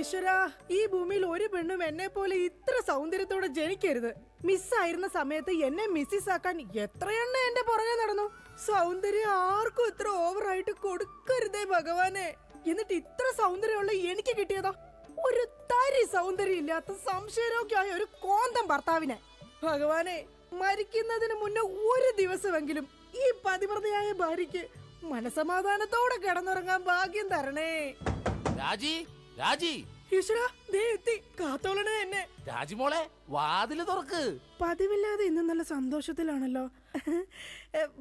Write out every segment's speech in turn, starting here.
ഈശ്വരാ, ഈ ഭൂമിയിൽ ഒരു പെണ്ണും എന്നെ പോലെ ഇത്ര സൗന്ദര്യത്തോടെ ജനിക്കരുത്. മിസ്സായിരുന്ന സമയത്ത് എന്നെ മിസ്സിസ് ആക്കാൻ എത്രയെണ്ണ എന്റെ പുറകെ നടന്നു. സൗന്ദര്യം ആർക്കും ഇത്ര ഓവറായിട്ട് കൊടുക്കരുതേ ഭഗവാനെ. എന്നിട്ട് ഇത്ര സൗന്ദര്യമുള്ള എനിക്ക് കിട്ടിയതോ ഒരു തരി സൗന്ദര്യം ഇല്ലാത്ത സംശയരോഗ്യമായ ഒരു കോന്തം ഭർത്താവിനെ. ഭഗവാനെ, മരിക്കുന്നതിന് മുന്നേ ഒരു ദിവസമെങ്കിലും ഈ പതിവ്രതയായ ഭാര്യയ്ക്ക് മനസമാധാനത്തോടെ കിടന്നുറങ്ങാൻ ഭാഗ്യം തരണേ. രാജി, രാജി, ഈശ്വരാ, ദേ എത്തി. കാത്തോളണേ എന്നെ. രാജിമോളെ, വാതില് തുറക്ക്. പതിവില്ലാതെ ഇന്ന് നല്ല സന്തോഷത്തിലാണല്ലോ.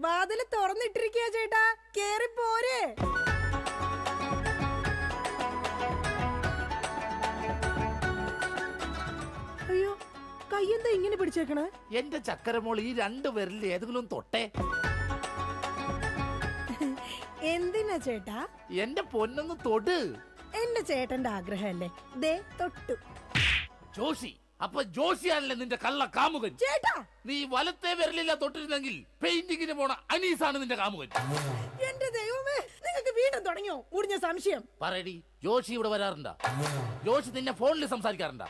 വാതില് തുറന്നിട്ടിരിക്കുക ചേട്ടാ, കേറി പോരെ. അയ്യോ, കയ്യെന്താ ഇങ്ങനെ പിടിച്ചേക്കണേ? എന്റെ ചക്കരമോൾ ഈ രണ്ടു പേരിൽ ഏതെങ്കിലും തൊട്ടേ. എന്തിനാ ചേട്ടാ? എന്റെ പൊന്നൊന്ന് തൊട്. എന്റെ ചേട്ടന്റെ ആഗ്രഹമല്ലേ, ദേ തൊട്ടു. ജോഷി, അപ്പൊ ജോഷിയാണല്ലേ നിന്റെ കള്ള കാമുകൻ? ചേട്ടാ, നീ വലത്തെ വിരലില്ല തൊട്ടിരുന്നെങ്കിൽ പെയിന്റിങ്ങിന് പോണ അനീസാണ് നിന്റെ കാമുകൻ. എന്റെ ദൈവമേ, നിങ്ങൾക്ക് വീണ്ടും തുടങ്ങിയോ മുടിഞ്ഞ സംശയം? പറയടി, ജോഷി ഇവിടെ വരാറുണ്ടാ? ജോഷി നിന്നെ ഫോണിൽ സംസാരിക്കാറുണ്ടാ?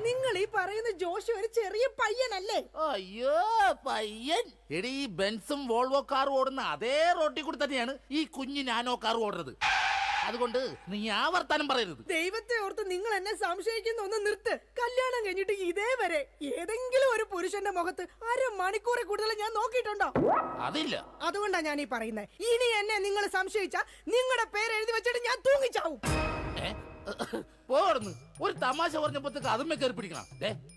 നിങ്ങൾ ഈ പറയുന്ന ജോഷി ഒരു ചെറിയ പയ്യനല്ലേ? അയ്യോ, പയ്യൻ. എടി, ഈ ബെൻസും വോൾവോ കാറും ഓടുന്ന അതേ റോട്ടിൽ കൂടി തന്നെയാണ് ഈ കുഞ്ഞു നാനോ കാർ ഓടുന്നത്. അതുകൊണ്ട് നീ ആ വർത്താനം പറയരുത്. ദൈവത്തെ ഓർത്ത് നിങ്ങൾ എന്നെ സംശയിക്കുന്ന ഒന്ന് നിർത്ത്. കല്യാണം കഴിഞ്ഞിട്ട് ഇതേവരെ ഏതെങ്കിലും ഒരു പുരുഷന്റെ മുഖത്ത് അരമണിക്കൂറെ കൂടുതൽ ഞാൻ നോക്കിയിട്ടുണ്ടോ? അതില്ല. അതുകൊണ്ടാ ഞാൻ ഈ പറയുന്നത്. ഇനി എന്നെ നിങ്ങൾ സംശയിച്ച നിങ്ങളുടെ പേര് എഴുതി വെച്ചിട്ട് ഞാൻ തൂങ്ങിച്ചാവും. പോടുന്നു. ഒരു തമാശ പറഞ്ഞപ്പോഴത്തേക്ക് അതുമ്മ കയറി പിടിക്കണം.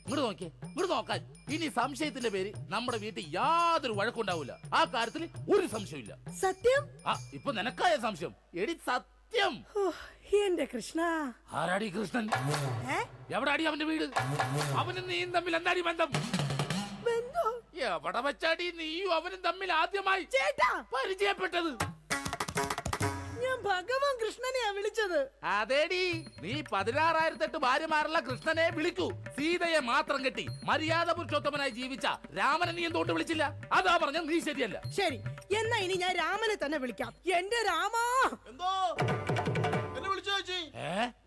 ഇങ്ങോട്ട് നോക്കിയേ, ഇങ്ങോട്ട് നോക്കാൻ. ഇനി സംശയത്തിന്റെ പേര് നമ്മുടെ വീട്ടിൽ യാതൊരു വഴക്കുണ്ടാവില്ല. ആ കാര്യത്തിൽ ഒരു സംശയമില്ല. സത്യം? ഇപ്പൊ നിനക്കായ സംശയം. എടി സത്യം. എന്റെ കൃഷ്ണ. ആരാടി കൃഷ്ണൻ? എവിടാടി അവന്റെ വീട്? അവനും നീയും തമ്മിൽ എന്താടി ബന്ധം? എവിടെ വെച്ചാടി നീയും അവനും തമ്മിൽ ആദ്യമായി പരിചയപ്പെട്ടത്? ഞാൻ ഭഗവാൻ കൃഷ്ണനെയാ വിളിച്ചത്. അതേടി, നീ 16,008 ഭാര്യമാരുള്ള കൃഷ്ണനെ വിളിക്കൂ. സീതയെ മാത്രം കെട്ടി മര്യാദ പുരുഷോത്തമനായി ജീവിച്ച രാമനെ നീ എന്തുകൊണ്ട് വിളിച്ചില്ല? അതാ പറഞ്ഞ നീ ശരിയല്ല. ശരി, എന്നാ ഇനി ഞാൻ രാമനെ തന്നെ വിളിക്കാം. എന്റെ രാമാ. എന്തോ എന്നെ വിളിച്ചു ചേച്ചി?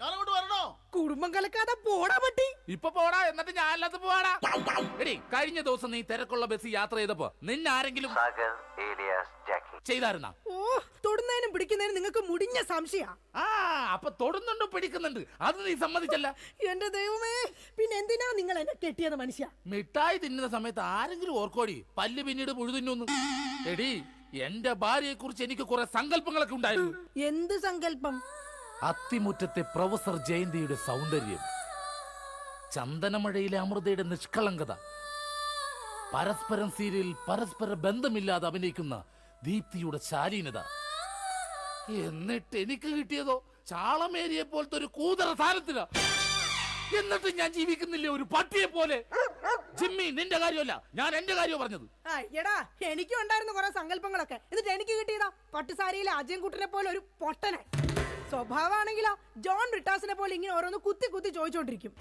ഞാനങ്ങോട്ട് വരണോ? കുടുംബം കലക്കാതെ പോടാ പറ്റി. ഇപ്പൊ പോടാ, എന്നിട്ട് ഞാൻ അല്ലാത്ത പോവാടാ. എടി, കഴിഞ്ഞ ദിവസം നീ തിരക്കുള്ള ബസ് യാത്ര ചെയ്തപ്പോ നിന്നെ ആരെങ്കിലും ചെയ്തായിരുന്ന? ഓ, തൊടുന്നതിനും പിടിക്കുന്നതിനും നിങ്ങൾക്ക് മുടിഞ്ഞ സംശയ. അപ്പൊ തൊടുന്നുണ്ടോ പിടിക്കുന്നുണ്ട്, അത് നീ സമ്മതിച്ചല്ല. എന്റെ ദൈവമേ, പിന്നെ എന്തിനാ നിങ്ങൾ എന്നെ കെട്ടിയത് മനുഷ്യ? മിഠായി തിന്നുന്ന സമയത്ത് ആരെങ്കിലും ഓർക്കോടി പല്ല് പിന്നീട് പുഴുതിന്നു? എടി, എന്റെ ഭാര്യയെ കുറിച്ച് എനിക്ക് കുറെ സങ്കല്പങ്ങളൊക്കെ ഉണ്ടായിരുന്നു. എന്ത് സങ്കല്പം? അത്തിമുറ്റത്തെ പ്രൊഫസർ ജയന്തിയുടെ സൗന്ദര്യം, ചന്ദനമഴയിലെ അമൃതയുടെ നിഷ്കളങ്കത, പരസ്പരം സീരിയൽ പരസ്പര ബന്ധമില്ലാതെ അഭിനയിക്കുന്ന ദീപ്തിയുടെ ശാലീനത. എന്നിട്ട് എനിക്ക് കിട്ടിയതോ ചാളമേരിയെ പോലത്തെ ഒരു കൂതറ സാധനത്തില. എന്നിട്ട് ഞാൻ ജീവിക്കുന്നില്ലേ ഒരു പട്ടിയെ പോലെ? ജിമ്മി, നിന്റെ കാര്യമല്ല, ഞാൻ എന്റെ കാര്യം പറഞ്ഞത്. എടാ, എനിക്കും ഉണ്ടായിരുന്നു കുറെ സങ്കല്പങ്ങളൊക്കെ. എന്നിട്ട് എനിക്ക് കിട്ടിയതാ പട്ടുസാരിയിലെ അജയൻകുട്ടനെ പോലെ ഒരു പൊട്ടനെ. സ്വഭാവമാണെങ്കിലോ ജോൺ ബ്രിട്ടാസിനെ പോലെ ഇങ്ങനെ ഓരോന്ന് കുത്തി കുത്തി ചോദിച്ചോണ്ടിരിക്കും.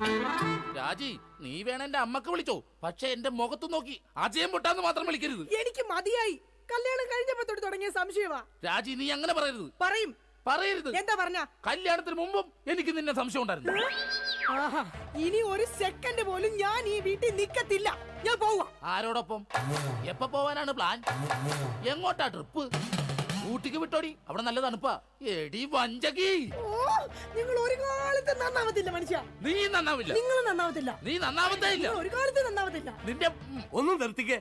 രാജി, നീ വേണം എന്റെ അമ്മക്ക് വിളിച്ചോ, പക്ഷെ എന്റെ മുഖത്ത് നോക്കി അജയം പൊട്ടാന്ന് മാത്രം വിളിക്കരുത്. എനിക്ക് മതിയായി. കല്യാണം കഴിഞ്ഞപ്പോ തൊട്ട് തുടങ്ങിയ സംശയമാ. രാജി, നീ അങ്ങനെ പറയരുത്. പറയരുത്. എന്താ പറഞ്ഞ? കല്യാണത്തിന് മുമ്പും എനിക്ക് നിന്നെ സംശയം ഉണ്ടായിരുന്നു. ഇനി ഒരു സെക്കൻഡ് പോലും ഞാൻ ഈ വീട്ടിൽ നിക്കത്തില്ല. ഞാൻ പോവാ. ആരോടൊപ്പം? എപ്പോ പോവാനാണ് പ്ലാൻ? എങ്ങോട്ടാ ട്രിപ്പ്? ഊട്ടിക്ക് വിട്ടോടി, അവിടെ നല്ല തണുപ്പാ. എടി വഞ്ചകി, നിങ്ങൾ ഒരു കാലത്ത് നന്നാവത്തില്ല മനുഷ്യ. നീ നന്നാവില്ല. നിങ്ങൾ നന്നാവത്തില്ല. നീ നന്നാവത്തേ ഇല്ല. ഒരു കാലത്ത് നന്നാവത്തില്ല. നിന്റെ ഒന്നും നിർത്തിക്കേ.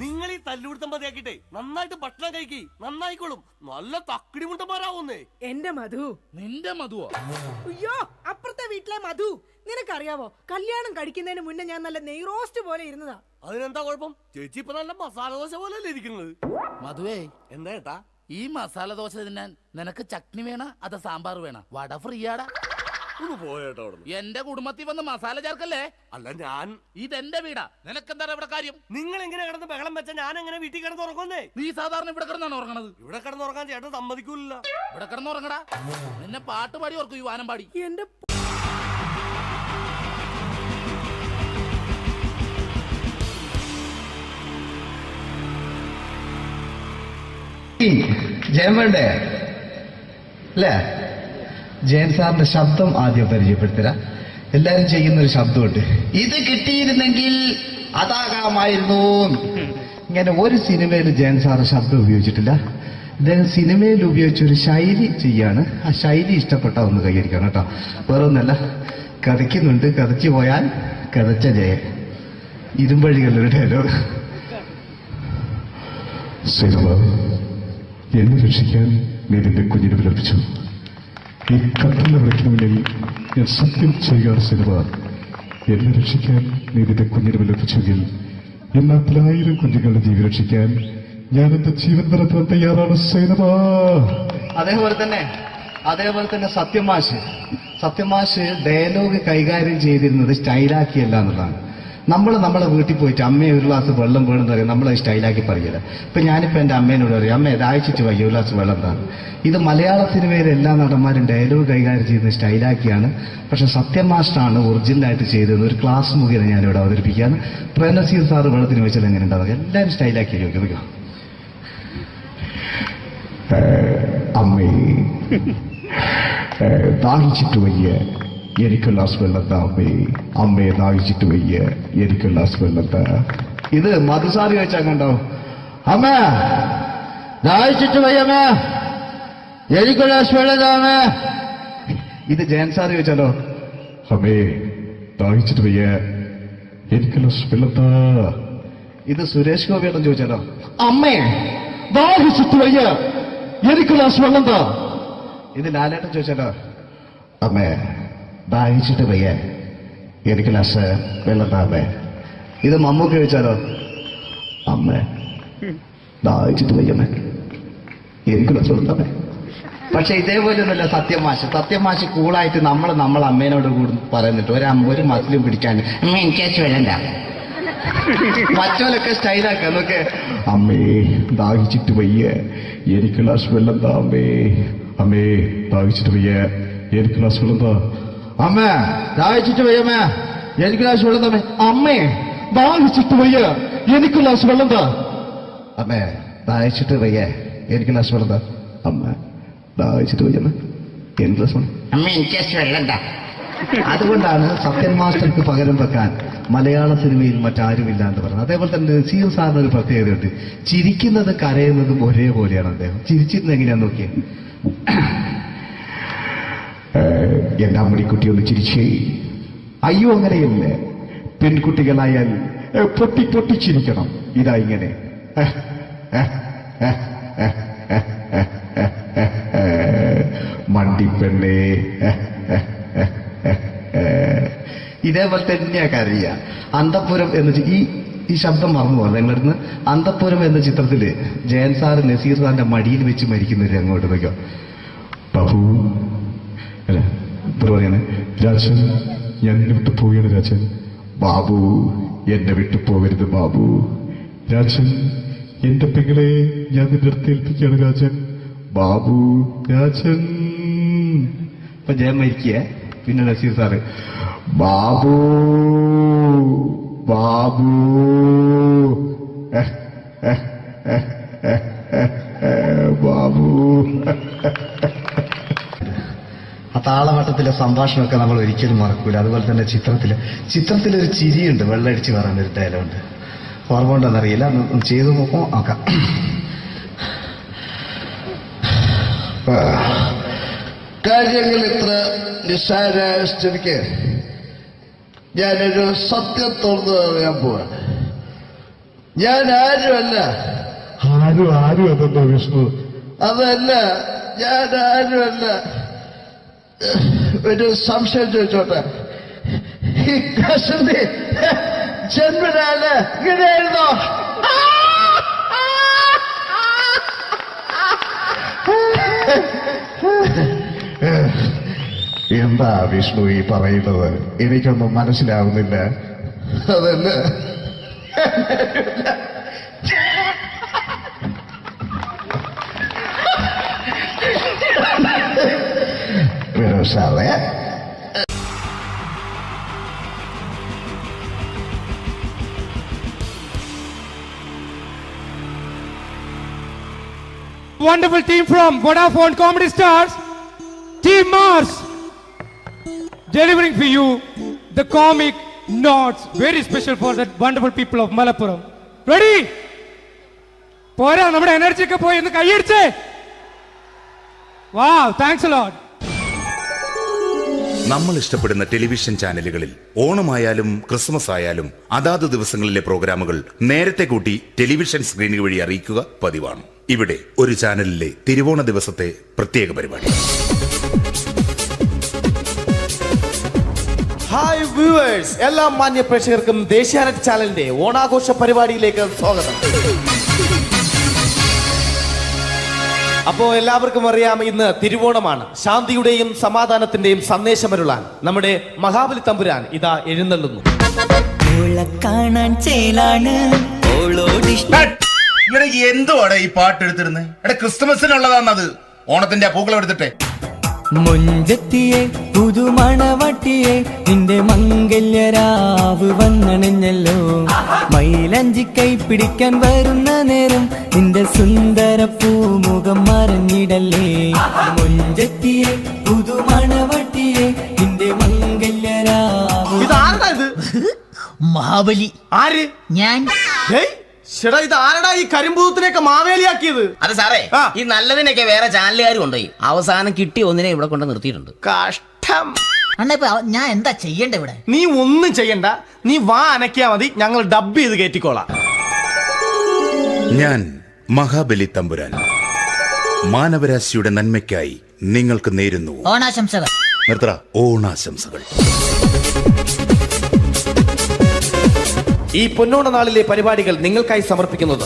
നിങ്ങൾ ഈ തല്ലുപിടുത്തം മതിയാക്കിട്ടെ നന്നായിട്ട് ഭക്ഷണം കഴിക്കി, നന്നായിക്കോളും. നല്ല തക്കിടി മുണ്ടന്മാരാവുന്നേ. എന്റെ മധു. നിന്റെ മധുവോ? അയ്യോ, അപ്പുറത്തെ വീട്ടിലെ മധു. നിനക്കറിയാവോ, കല്യാണം കഴിക്കുന്നതിന് മുന്നേ ഞാൻ നല്ല നെയ് റോസ്റ്റ് പോലെ ഇരുന്നതാ. അതിനെന്താ കുഴപ്പം? ചേച്ചി ഇപ്പൊ നല്ല മസാല ദോശ പോലല്ലേ ഇരിക്കുന്നത്. മധുവേ, എന്താ ഏട്ടാ? ഈ മസാല ദോശ തിന്നാൻ നിനക്ക് ചട്നി വേണ അതോ സാമ്പാർ വേണ? വട ഫ്രീയാടാ. പോയേട്ടോ. എന്റെ കുടുംബത്തിൽ വന്ന് മസാല ചേർക്കല്ലേ. അല്ല, ഞാൻ ഇതെന്റെ വീടാ, നിനക്കെന്താണ് ഇവിടെ കാര്യം? നിങ്ങൾ എങ്ങനെ കിടന്ന് ബഹളം വെച്ച ഞാൻ എങ്ങനെ വീട്ടിൽ കിടന്ന് ഉറങ്ങുന്നേ? നീ സാധാരണ ഇവിടെ കിടന്നാണ് ഉറങ്ങണത്. ഇവിടെ കിടന്ന് ഉറങ്ങാൻ ചേട്ടൻ സമ്മതിക്കൂല. ഇവിടെ കിടന്ന് ഉറങ്ങടാ. നിന്നെ പാട്ട് പാടി ഓർക്കും, ഈ വാനം പാടി. എന്റെ ജയൻ വേണ്ടേ അല്ലേ? ജയൻ സാറിന്റെ ശബ്ദം ആദ്യം പരിചയപ്പെടുത്തരാ. എല്ലാരും ചെയ്യുന്നൊരു ശബ്ദമുണ്ട്, ഇത് കിട്ടിയിരുന്നെങ്കിൽ അതാകാമായിരുന്നു. ഇങ്ങനെ ഒരു സിനിമയിൽ ജയൻ സാറ് ശബ്ദം ഉപയോഗിച്ചിട്ടില്ല. ഇദ്ദേഹം സിനിമയിൽ ഉപയോഗിച്ചൊരു ശൈലി ചെയ്യാണ്. ആ ശൈലി ഇഷ്ടപ്പെട്ട ഒന്ന് കൈകരിക്കണം കേട്ടോ. വേറെ ഒന്നല്ല, കഥയ്ക്കുന്നുണ്ട്, കഥച്ചു പോയാൽ കഥച്ച ജയൻ. ഇരുമ്പഴികളുടെ ഡയലോഗ്. സൈനബ, എന്നെ രക്ഷിക്കാൻ നീ നിന്റെ കുഞ്ഞിനെ വിലപിച്ചു. ഈ കത്തലിനെ വിളിക്കണമെങ്കിൽ ഞാൻ സത്യം ചെയ്യുകയാണ് സൈനബ. എന്നെ രക്ഷിക്കാൻ നീ നിന്റെ കുഞ്ഞിനെ വിലപിച്ചെങ്കിൽ എല്ലാ 1000 കുഞ്ഞുങ്ങളുടെ ജീവൻ രക്ഷിക്കാൻ ഞാൻ എന്റെ ജീവൻ നടത്താൻ തയ്യാറാണ് സൈനബ. അതേപോലെ തന്നെ സത്യമാഷ് ഡയലോഗ് കൈകാര്യം ചെയ്തിരുന്നത് സ്റ്റൈലാക്കിയല്ല എന്നുള്ളതാണ്. നമ്മളെ വീട്ടിൽ പോയിട്ട് അമ്മയെ ഒരു ഗ്ലാസ് വെള്ളം വേണമെന്ന് പറയും, നമ്മളത് സ്റ്റൈലാക്കി പറയില്ല. ഇപ്പൊ ഞാനിപ്പോ എന്റെ അമ്മേനോട് പറയും, അമ്മ ദാഹിച്ചിട്ട് വയ്യ ഒരു ഗ്ലാസ് വെള്ളം എന്താണ്. ഇത് മലയാള സിനിമയിലെ എല്ലാ നടന്മാരും ഡയലോഗ് കൈകാര്യം ചെയ്യുന്നത് സ്റ്റൈലാക്കിയാണ്. പക്ഷെ സത്യമാഷ്ടാണ് ഒറിജിനലായിട്ട് ചെയ്തത്. ഒരു ക്ലാസ് മുഖേന ഞാനിവിടെ അവതരിപ്പിക്കുകയാണ്. പ്രേംനസീർ സാറ് വെള്ളത്തിന് വെച്ചാൽ എങ്ങനെ ഉണ്ടാവുക? എല്ലാവരും സ്റ്റൈലാക്കി ചോദിക്കുക. അമ്മേ, ദാഹിച്ചിട്ട് വയ്യ, എനിക്ക് ഗ്ലാസ് വെള്ളം താ അമ്മേ. അമ്മയെ ദാഹിച്ചിട്ട് വയ്യ, എനിക്ക് ഗ്ലാസ് വെള്ളം താ. ഇത് മധുസാറി വെച്ചാൽ കണ്ടോ, അമ്മ ദാഹിച്ചിട്ട് വയ്യമ്മ, എനിക്ക് ഗ്ലാസ് വെള്ളം താ അമ്മ. ഇത് ജയൻ സാറി വെച്ചാലോ, അമ്മേ ദാഹിച്ചിട്ട് വയ്യ, എനിക്ക് ഗ്ലാസ് വെള്ളം താ. ഇത് സുരേഷ് ഗോപിയോടും ചോദിച്ചാലോ, അമ്മേ ദാഹിച്ചിട്ട് വയ്യ, എനിക്ക് ഗ്ലാസ് വെള്ളം താ. ഇത് ലാലേട്ടൻ ചോദിച്ചാലോ, അമ്മേ ദാഹിച്ചിട്ട് വയ്യ, എനിക്ക് ഗ്ലാസ് വെള്ളം താ അമ്മേ. ഇത് മമ്മൂക്ക് ചോദിച്ചാലോ, അമ്മേ ദാഹിച്ചിട്ട് വയ്യമ്മേ, എനിക്ക് ഗ്ലാസ് വെള്ളം താ അമ്മേ. പക്ഷെ ഇതേപോലെ ഒന്നുമല്ല സത്യമാഷ് കൂളായിട്ട് നമ്മളെ അമ്മേനോട് കൂടി പറയുന്നിട്ട് ഒരു മസിലും പിടിക്കാൻ അമ്മ എനിക്ക് വേണ്ട. മറ്റോലൊക്കെ സ്റ്റൈലാക്കാം നോക്കെ. അമ്മേ ദാഹിച്ചിട്ട് വയ്യ, എനിക്ക് ഗ്ലാസ് വെള്ളം താ അമ്മേ. അമ്മേ ദാഹിച്ചിട്ട് വയ്യ, എനിക്ക് ഗ്ലാസ് വെള്ളം താ. അമ്മ ദാഹിച്ചിട്ട് വയ്യമ്മ, എനിക്ക് ഗ്ലാസ് വെള്ളം തമ്മേ. അമ്മേ ദാഹിച്ചിട്ട് വയ്യ, എനിക്ക് ഗ്ലാസ് വെള്ളം താ. അമ്മേ ദാഹിച്ചിട്ട് വയ്യ, എനിക്ക് ഗ്ലാസ് വെള്ളം താ. അമ്മ ദാഹിച്ചിട്ട് വയ്യമ്മേ, എനിക്ക് ഗ്ലാസ് വെള്ളം. അമ്മ എനിക്ക് വെള്ളം താ. അതുകൊണ്ടാണ് സത്യൻ മാസ്റ്റർക്ക് പകരം വെക്കാൻ മലയാള സിനിമയിൽ മറ്റാരുമില്ല എന്ന് പറയുന്നത്. അതേപോലെ തന്നെ നസീർ സാറിന് ഒരു പ്രത്യേകതയുണ്ട്, ചിരിക്കുന്നത് കരയുന്നതും ഒരേപോലെയാണ് അദ്ദേഹം. ചിരിച്ചിരുന്നത് എങ്ങനെയാന്ന് നോക്കിയേ. എന്റെ അമ്മണിക്കുട്ടി ഒന്ന് ചിരിച്ചേ. അയ്യോ അങ്ങനെയല്ല, പെൺകുട്ടികളായാൽ പൊട്ടി പൊട്ടി ചിരിക്കണം. ഇതാ ഇങ്ങനെ മണ്ടിപ്പെണ്ണേ. ഇതേപോലെ തന്നെയാ കരയ. അന്തപ്പുരം എന്ന ഈ ശബ്ദം മറന്നു പോകാം നിങ്ങളിടുന്ന്. അന്തപ്പുരം എന്ന ചിത്രത്തില് ജയൻ സാറ് നസീർ സാറിന്റെ മടിയിൽ വെച്ച് മരിക്കുന്നവര് അങ്ങോട്ട് നോക്കാം. ബാബു അല്ല പറയാണ്, രാജൻ ഞാൻ എന്നെ വിട്ടു പോവുകയാണ് രാജൻ. ബാബു എന്നെ വിട്ടു പോകരുത് ബാബു. രാജൻ എന്റെ പെങ്ങളെ ഞാൻ നിന്റെ അടുത്ത് ഏൽപ്പിക്കുകയാണ് രാജൻ. ബാബു രാജൻ. ഇപ്പൊ ജയൻ മരിക്കുക, പിന്നെ നസീർ സാറ് ബാബു ബാബു ബാബു. ആ താളവട്ടത്തിലെ സംഭാഷണമൊക്കെ നമ്മൾ ഒരിക്കലും മറക്കൂല. അതുപോലെ തന്നെ ചിത്രത്തിലൊരു ചിരിയുണ്ട്, വെള്ളടിച്ച് പറയുന്നൊരു ഡയലോഗുണ്ട്. ഓർമ്മ ഉണ്ടെന്നറിയില്ല, ഒന്ന് ചെയ്തു നോക്കാം. കാര്യങ്ങൾ ഇത്ര നിസ്സാരമായ സ്ഥിതിക്ക് ഞാനൊരു സത്യം തുറന്നു പറയാൻ പോവാ. ഞാൻ ആരുമല്ല. ആരും അതെന്താ വിഷ്ണു? അതല്ല, ഞാൻ ആരുമല്ല. ഒരു സംശയം ചോദിച്ചോട്ടെ, ഈ കസന്തി ജന്മനാണ് ഇങ്ങനെയായിരുന്നോ? എന്താ വിഷ്ണു ഈ പറയുന്നത്? എനിക്കൊന്നും മനസ്സിലാവുന്നില്ല. അതല്ല, സാറേ wonderful team from Vodafone Comedy Stars, Team Mars, delivering for you the comic notes, very special for the wonderful people of Malappuram. Ready? പോരാ, നമ്മുടെ എനർജി ഒക്കെ പോയി ഒന്ന് കൈയടിച്ചേ. Wow, thanks a lot. നമ്മൾ ഇഷ്ടപ്പെടുന്ന ടെലിവിഷൻ ചാനലുകളിൽ ഓണമായാലും ക്രിസ്മസ് ആയാലും അതാത് ദിവസങ്ങളിലെ പ്രോഗ്രാമുകൾ നേരത്തെ കൂട്ടി ടെലിവിഷൻ സ്ക്രീനുകൾ വഴി അറിയിക്കുക പതിവാണ്. ഇവിടെ ഒരു ചാനലിലെ തിരുവോണ ദിവസത്തെ പ്രത്യേക പരിപാടി. ഹായ് വ്യൂവേഴ്സ്, എല്ലാ മാന്യ പ്രേക്ഷകർക്കും ദേശീയാനെറ്റ് ചാനലിന്റെ ഓണാഘോഷ പരിപാടിയിലേക്ക് സ്വാഗതം. അപ്പോ എല്ലാവർക്കും അറിയാം, ഇന്ന് തിരുവോണമാണ്. ശാന്തിയുടെയും സമാധാനത്തിന്റെയും സന്ദേശമരുളാൻ നമ്മുടെ മഹാബലി തമ്പുരാൻ ഇതാ എഴുന്നള്ളുന്നു. എന്തുവാടെ ഈ പാട്ട് എടുത്തിരുന്നത്? എടാ, ക്രിസ്മസിനുള്ളതാണത്. ഓണത്തിന്റെ പൂക്കളം എടുത്തിട്ടെ. മുഞ്ചത്തിയെ പുതുമണവട്ടിയെ നിന്റെ മംഗല്യരാവ് വന്നണഞ്ഞല്ലോ. മൈലഞ്ചി കൈ പിടിക്കാൻ വരുന്ന നേരം നിന്റെ സുന്ദര പൂമുഖം മറഞ്ഞിടല്ലേ. മുഞ്ചത്തിയെ പുതുമണവട്ടിയെ നിന്റെ മംഗല്യരാവ്. മഹാബലി. ആര്? ഞാൻ. ചേട്ടാ, ഇത് ആരടാ ഈ കരിമ്പൂത്തിനെയൊക്കെ മാവേലിയാക്കിയത്? അത് സാറേ, ഈ നല്ലതിനൊക്കെ വേറെ ചാനലുകാർ കൊണ്ടുപോയി അവസാനം കിട്ടി ഒന്നിനെ ഇവിടെ കൊണ്ട് നിർത്തിയിട്ടുണ്ട്. കഷ്ടം. അണ്ണാ, ഇപ്പൊ ഞാൻ എന്താ ചെയ്യണ്ട ഇവിടെ? നീ ഒന്നും ചെയ്യണ്ട, നീ വാ അനക്കിയാ മതി, ഞങ്ങൾ ഡബ് ചെയ്ത് കയറ്റിക്കോളാം. ഞാൻ മഹാബലി തമ്പുരാൻ മാനവരാശിയുടെ നന്മയ്ക്കായി നിങ്ങൾക്ക് നേരുന്നു ഓണാശംസകൾ. നിർത്തറ. ഓണാശംസകൾ. ഈ പൊന്നോണ നാളിലെ പരിപാടികൾ നിങ്ങൾക്കായി സമർപ്പിക്കുന്നത്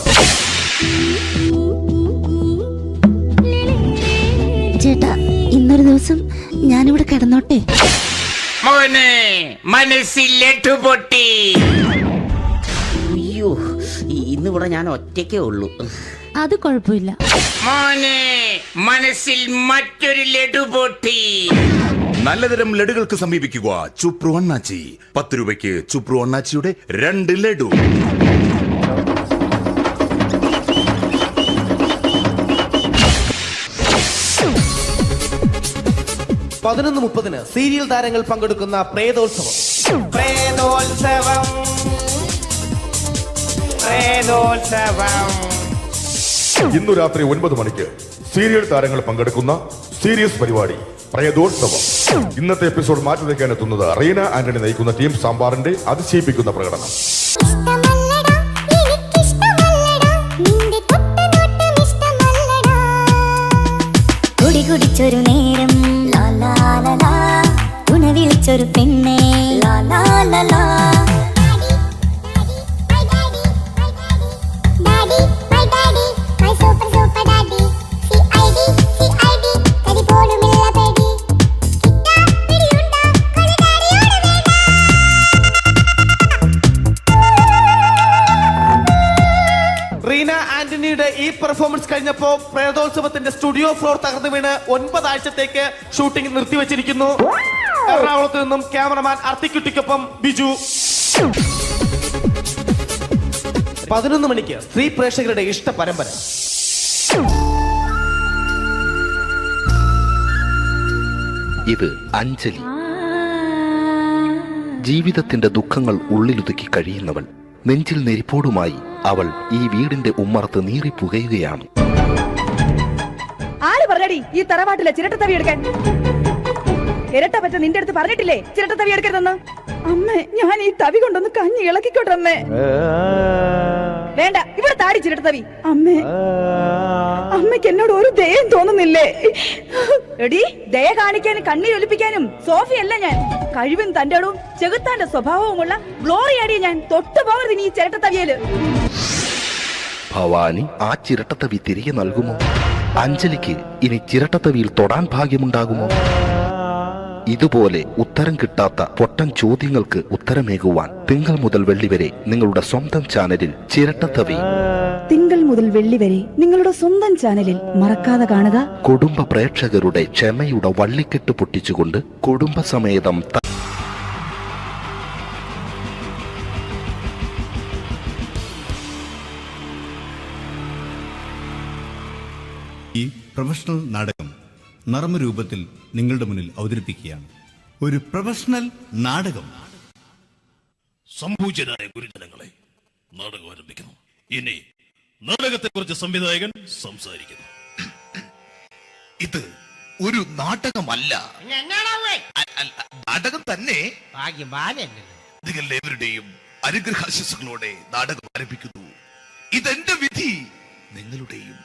ചേട്ടാ, ഇന്നൊരു ദിവസം ഞാനിവിടെ കിടന്നോട്ടെ. മോനെ മനസ്സിലെട്ടു പൊട്ടി. അയ്യോ, ഇന്നിവിടെ ഞാൻ ഒറ്റയ്ക്കേ ഉള്ളൂ. അത് കുഴപ്പമില്ല. മോനെ മനസ്സിൽ മറ്റൊരു ലഡു പൊട്ടി. നല്ലതരം ലഡുകൾക്ക് സമീപിക്കുക ചുപ്രു അണ്ണാച്ചി. 10 രൂപയ്ക്ക് ചുപ്രു അണ്ണാച്ചിയുടെ 2 ലഡു. പതിനൊന്ന് 30 സീരിയൽ താരങ്ങൾ പങ്കെടുക്കുന്ന പ്രേതോത്സവം. ഇന്നു രാത്രി 9 മണിക്ക് സീരിയൽ താരങ്ങൾ പങ്കെടുക്കുന്ന സീരിയസ് പരിപാടി പ്രേതോത്സവം. ഇന്നത്തെ എപ്പിസോഡ് മാറ്റി വയ്ക്കാൻ എത്തുന്നത് റീന ആന്റണി നയിക്കുന്ന ടീം സാമ്പാറിന്റെ അതിശയിപ്പിക്കുന്ന പ്രകടനം. കുടിച്ചൊരു നേരം വിളിച്ചൊരു പെണ്ണെ റീന ആന്റണിയുടെ ഈ പെർഫോമൻസ് കഴിഞ്ഞപ്പോ പ്രേതോത്സവത്തിന്റെ സ്റ്റുഡിയോ ഫ്ലോർ തകർന്നു വീണ് 9 ആഴ്ചത്തേക്ക് ഷൂട്ടിംഗ് നിർത്തിവെച്ചിരിക്കുന്നു. എറണാകുളത്ത് നിന്നും ക്യാമറമാൻ അർത്തിക്കുട്ടിക്കൊപ്പം ബിജു. 11 മണിക്ക് സ്ത്രീ പ്രേക്ഷകരുടെ ഇഷ്ട പരമ്പര. ഇത് അഞ്ജലി. ജീവിതത്തിന്റെ ദുഃഖങ്ങൾ ഉള്ളിലൊതുക്കി കഴിയുന്നവൾ. നെഞ്ചിൽ നെരിപ്പോടുമായി അവൾ ഈ വീടിന്റെ ഉമ്മറത്ത് നീറിപ്പുകയുകയാണ്. ആര് പറഞ്ഞടി ഈ തറവാട്ടിലെ ചിരട്ടത്തവി എടുക്കാൻ? ഇരട്ട പറ്റ നിന്റെ അടുത്ത് പറഞ്ഞിട്ടില്ലേ ചിരട്ടത്തവി എടുക്കരുതെന്ന്? അമ്മേ, ഞാൻ ഈ തവി കൊണ്ടൊന്ന് കഞ്ഞി ഇളക്കിക്കോട്ടെ അമ്മേ. വേണ്ട, ഇവിടെ താടി ചിരട്ടത്തവി. അമ്മേ, അമ്മയ്ക്ക് എന്നോട് ഒരു ദയം തോന്നുന്നില്ലേ? എടി, ദയ കാണിക്കാനും കണ്ണീരൊലിപ്പിക്കാനും സോഫിയല്ല ഞാൻ. കഴിവും തന്റെ ഇടവും ചെകുത്താന്റെ സ്വഭാവവുമുള്ള ഗ്ലോറിയാടിയ ഞാൻ. തൊട്ടു പോകരുത് ഈ ചിരട്ടത്തവിയല്. ഭവാനി ആ ചിരട്ടത്തവി തിരികെ നൽകുമോ? അഞ്ജലിക്ക് ഇനി ചിരട്ടത്തവിയിൽ തൊടാൻ ഭാഗ്യമുണ്ടാകുമോ? ഇതുപോലെ ഉത്തരം കിട്ടാത്ത പൊട്ടൻ ചോദ്യങ്ങൾക്ക് ഉത്തരമേകുവാൻ തിങ്കൾ മുതൽ വെള്ളി വരെ നിങ്ങളുടെ സ്വന്തം ചാനലിൽ ചിരട്ടത്തവി. തിങ്കൾ മുതൽ വെള്ളി വരെ നിങ്ങളുടെ സ്വന്തം ചാനലിൽ മറക്കാതെ കാണുക. കുടുംബ പ്രേക്ഷകരുടെ ക്ഷമയുടെ വള്ളിക്കെട്ട് പൊട്ടിച്ചുകൊണ്ട് കുടുംബസമേതം പ്രൊഫഷണൽ നാടകം നർമ്മരൂപത്തിൽ നിങ്ങളുടെ മുന്നിൽ അവതരിപ്പിക്കുകയാണ്. ഒരു പ്രൊഫഷണൽ നാടകം. സംപൂജ്യരായ ഗുരുജനങ്ങളെ, നാടകം ആരംഭിക്കുന്നു. ഇനി നാടകത്തെ കുറിച്ച് സംവിധായകൻ സംസാരിക്കുന്നു. ഇത് ഒരു നാടകമല്ല, നാടകം തന്നെ. നിങ്ങളെവരുടെയും അനുഗ്രഹാശിസുകളോടെ നാടകം ആരംഭിക്കുന്നു. ഇതെന്റെ വിധി, നിങ്ങളുടെയും.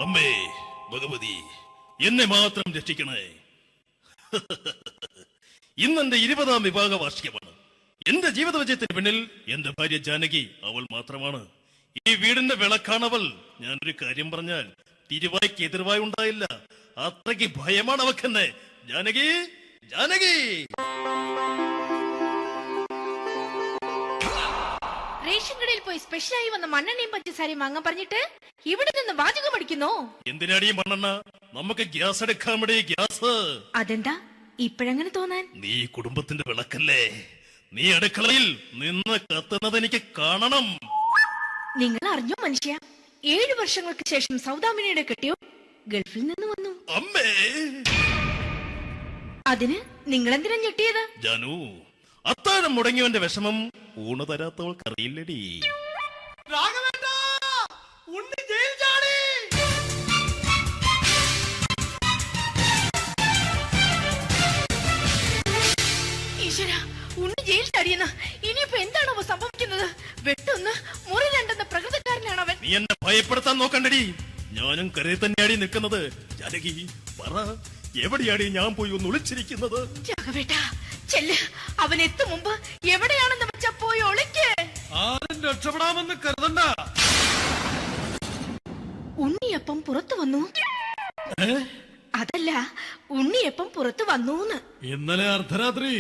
അമ്മേ ഭഗവതി, എന്നെ മാത്രം രക്ഷിക്കണേ. ഇന്നെന്റെ 20ാം വിവാഹ വാർഷികമാണ്. എന്റെ ജീവിത വിജയത്തിന് പിന്നിൽ എന്റെ ഭാര്യ ജാനകി അവൾ മാത്രമാണ്. ഈ വീടിന്റെ വിളക്കാണവൾ. ഞാനൊരു കാര്യം പറഞ്ഞാൽ തിരുവായ്ക്ക് എതിർവായി ഉണ്ടായില്ല. അത്രയ്ക്ക് ഭയമാണ് അവക്കെന്നെ. ജാനകി, ജാനകി. റേഷൻ കടയിൽ പോയി സ്പെഷ്യലായി വന്ന മണ്ണെണ്ണയും പഞ്ചസാരയും വാങ്ങാൻ പറഞ്ഞിട്ട് ഇവിടെ നിന്ന് വാചകം അടിക്കുന്നോ? എന്തിനാടി മണ്ണെണ്ണ? നമുക്ക് ഗ്യാസ് എടുക്കാൻ വേണ്ടി ഗ്യാസ്. അതെന്താ ഇപ്പോഴങ്ങനെ തോന്നാൻ? നീ കുടുംബത്തിന്റെ വിളക്കല്ലേ. നീ അടുക്കളയിൽ നിന്ന് കത്തുന്നത് എനിക്ക് കാണണം. നിങ്ങൾ അറിഞ്ഞോ മനുഷ്യ, 7 വർഷങ്ങൾക്ക് ശേഷം സൗദാമിനിയുടെ കെട്ടിയോ ഗൾഫിൽ നിന്ന് വന്നു. അമ്മേ, അതിന് നിങ്ങൾ എന്തിനാ ഞെട്ടിയത്? ജാനു, അത്താഴം മുടങ്ങിയവന്റെ വിഷമം ഊണ് തരാത്തവൾക്കറിയില്ലടി. ഉണ്ണി ജയിൽ ചാടി. ഈശ്വര, ഉണ്ണി ജയിൽ ചാടിയെന്ന്. ഇനിയിപ്പോ എന്താണോ സംഭവിക്കുന്നത്? വെട്ടൊന്ന് മുറി രണ്ടെന്ന പ്രകൃതക്കാരനാണ് അവൻ. നീ എന്നെ ഭയപ്പെടുത്താൻ നോക്കണ്ടടി. ഞാനും കരയിൽ തന്നെയാടി നിൽക്കുന്നത്. ജാനകി, പറ, എവിടെയാടി ഞാൻ പോയി ഒന്ന് ഒളിച്ചിരിക്കുന്നത്? രാഘവേട്ട, ചെല്ല്. അവൻ എത്തും മുമ്പ് എവിടെയാണെന്ന് വെച്ചാ പോയി ഒളിക്ക്. ആരും രക്ഷപ്പെടാമെന്ന് കരുതണ്ട. ഉണ്ണിയപ്പം പുറത്തു വന്നു. അതല്ല, ഉണ്ണിയപ്പം പുറത്തു വന്നൂന്ന്. ഇന്നലെ അർദ്ധരാത്രി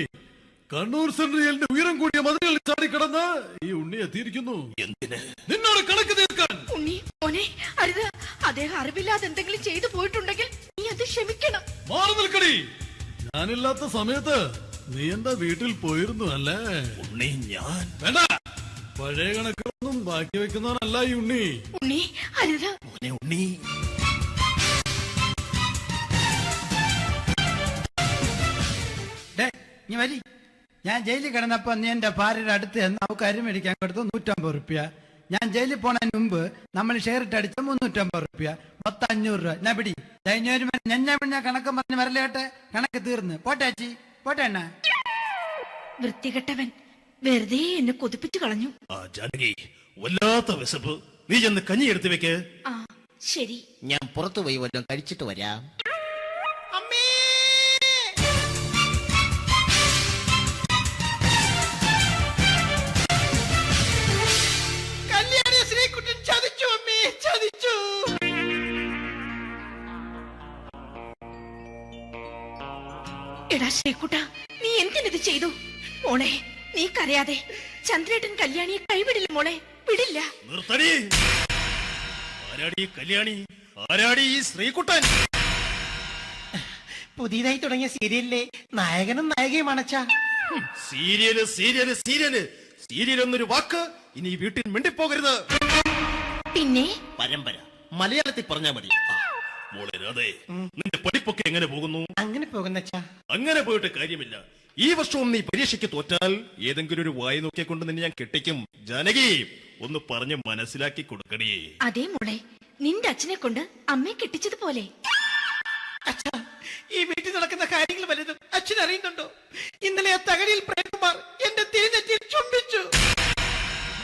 കണ്ണൂർ സെൻട്രലിന്റെ ഉയരം കൂടിയ മതിലുകളിൽ ചാടിക്കിടന്ന് ഈ ഉണ്ണി എത്തിയിരിക്കുന്നു. എന്തിന്? നിന്നോട് കണക്ക് തീർക്കാൻ. ഉണ്ണി മോനെ, അരുത്. അദ്ദേഹം അറിവില്ലാതെ എന്തെങ്കിലും ചെയ്തു പോയിട്ടുണ്ടെങ്കിൽ നീ അത് ക്ഷമിക്കണം. മാറി നിൽക്കടി. ഞാനില്ലാത്ത സമയത്ത് നീ എന്റെ വീട്ടിൽ പോയിരുന്നു അല്ലേ? ഉണ്ണി, ഞാൻ വേണ്ട. പഴയ കണക്കൊന്നും ബാക്കി വെക്കുന്നവനല്ല ഈ ഉണ്ണി. ഉണ്ണി, അരുത്. ഉണ്ണി, ഞാൻ ജയിലിൽ കിടന്നപ്പോ നീ എന്റെ ഭാര്യയുടെ അടുത്ത് നമുക്ക് അരി മേടിക്കാൻ കൊടുത്തു 150 റുപ്യ. ഞാൻ ജയിലിൽ പോണതിന് മുമ്പ് നമ്മൾ ഷെയർ ഇട്ട് അടിച്ച 350 റുപ്യ, മൊത്തം 500 രൂപ. ഞാൻ പിടി ഞാൻ കണക്കും പറഞ്ഞ് വരലേട്ടെ. കണക്ക് തീർന്ന് പോട്ടെ അച്ചി, പോട്ടെ അണ്ണ. വൃത്തികെട്ടവൻ വെറുതെ എന്നെ കൊതിപ്പിച്ചു കളഞ്ഞു. ജാനകി, വല്ലാത്ത വിശപ്പ്. നീ ചെന്ന് കഞ്ഞി എടുത്തു വെക്ക്. ആ ശരി. ഞാൻ പുറത്തു പോയി വല്ലതും കഴിച്ചിട്ട് വരാം. എടാ ശ്രീകുട്ട, നീ എന്തിനിത് ചെയ്തു? മോളെ, നീ കരയാതെ. ചന്ദ്രേട്ടൻ കല്യാണിയെ കൈവിടില്ല മോളെ, വിടില്ല. നിർത്തടി. ആരാടി കല്യാണി? ആരാടി ഈ ശ്രീകുട്ടൻ? പുതിയതായി തുടങ്ങിയ സീരിയലിലെ നായകനും നായികയും അണച്ചാ. സീരിയല് സീരിയല് സീരിയല് സീരിയൽ എന്നൊരു വാക്ക് ഇനി വീട്ടിൽ മിണ്ടിപ്പോകരുത്. പിന്നെ പരമ്പര മലയാളത്തിൽ പറഞ്ഞാ മതി. മോളെ രാധേ, നിന്റെ പഠിപ്പൊക്കെ എങ്ങനെ പോകുന്നു? അങ്ങനെ പോകുന്നച്ചാ. അങ്ങനെ പോയിട്ട് കാര്യമില്ല. ഈ വർഷവും നീ പരീക്ഷയ്ക്ക് തോറ്റാൽ ഏതെങ്കിലും ഒരു വായി നോക്കിക്കൊണ്ട് നിന്നെ ഞാൻ കെട്ടിക്കും. ജാനകി, ഒന്ന് പറഞ്ഞ് മനസ്സിലാക്കി കൊടുക്കണേ. അതേ മോളെ, നിന്റെ അച്ഛനെ കൊണ്ട് അമ്മയെ കെട്ടിച്ചതുപോലെ. അച്ഛാ, ഈ വീട്ടിൽ നടക്കുന്ന കാര്യങ്ങൾ വലുതും അച്ഛൻ അറിയുന്നുണ്ടോ? ഇന്നലെ ആ തകഴിയിൽ പ്രേംകുമാർ എന്റെ തിരിഞ്ഞെറ്റിയിൽ ചുംബിച്ചു.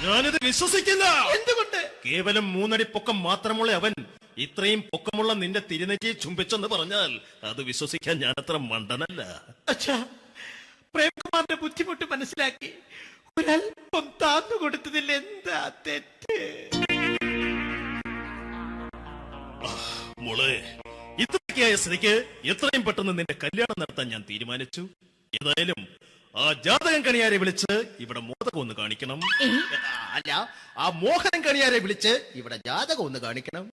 ഞാനിത് വിശ്വസിക്കില്ല. എന്തുകൊണ്ട്? കേവലം 3 അടി പൊക്കം മാത്രമുള്ള അവൻ ഇത്രയും പൊക്കമുള്ള നിന്റെ തിരുനെറ്റിയെ ചുംബിച്ചെന്ന് പറഞ്ഞാൽ അത് വിശ്വസിക്കാൻ ഞാൻ അത്ര മണ്ടനല്ല. അച്ഛാ, പ്രേംകുമാറിന്റെ ബുദ്ധിമുട്ട് മനസ്സിലാക്കി ഒരല്പം താന്നു കൊടുത്തതിൽ എന്താ തെറ്റ്? മോളെ, ഇത്രയ്ക്കായ സ്ഥിതിക്ക് എത്രയും പെട്ടെന്ന് നിന്റെ കല്യാണം നടത്താൻ ഞാൻ തീരുമാനിച്ചു. ഏതായാലും ആ ജാതകം കണിയാരെ വിളിച്ച് ഇവിടെ മോദകം ഒന്ന് കാണിക്കണം. അല്ല, ആ മോഹനം കണിയാരെ വിളിച്ച് ഇവിടെ ജാതകം ഒന്ന് കാണിക്കണം.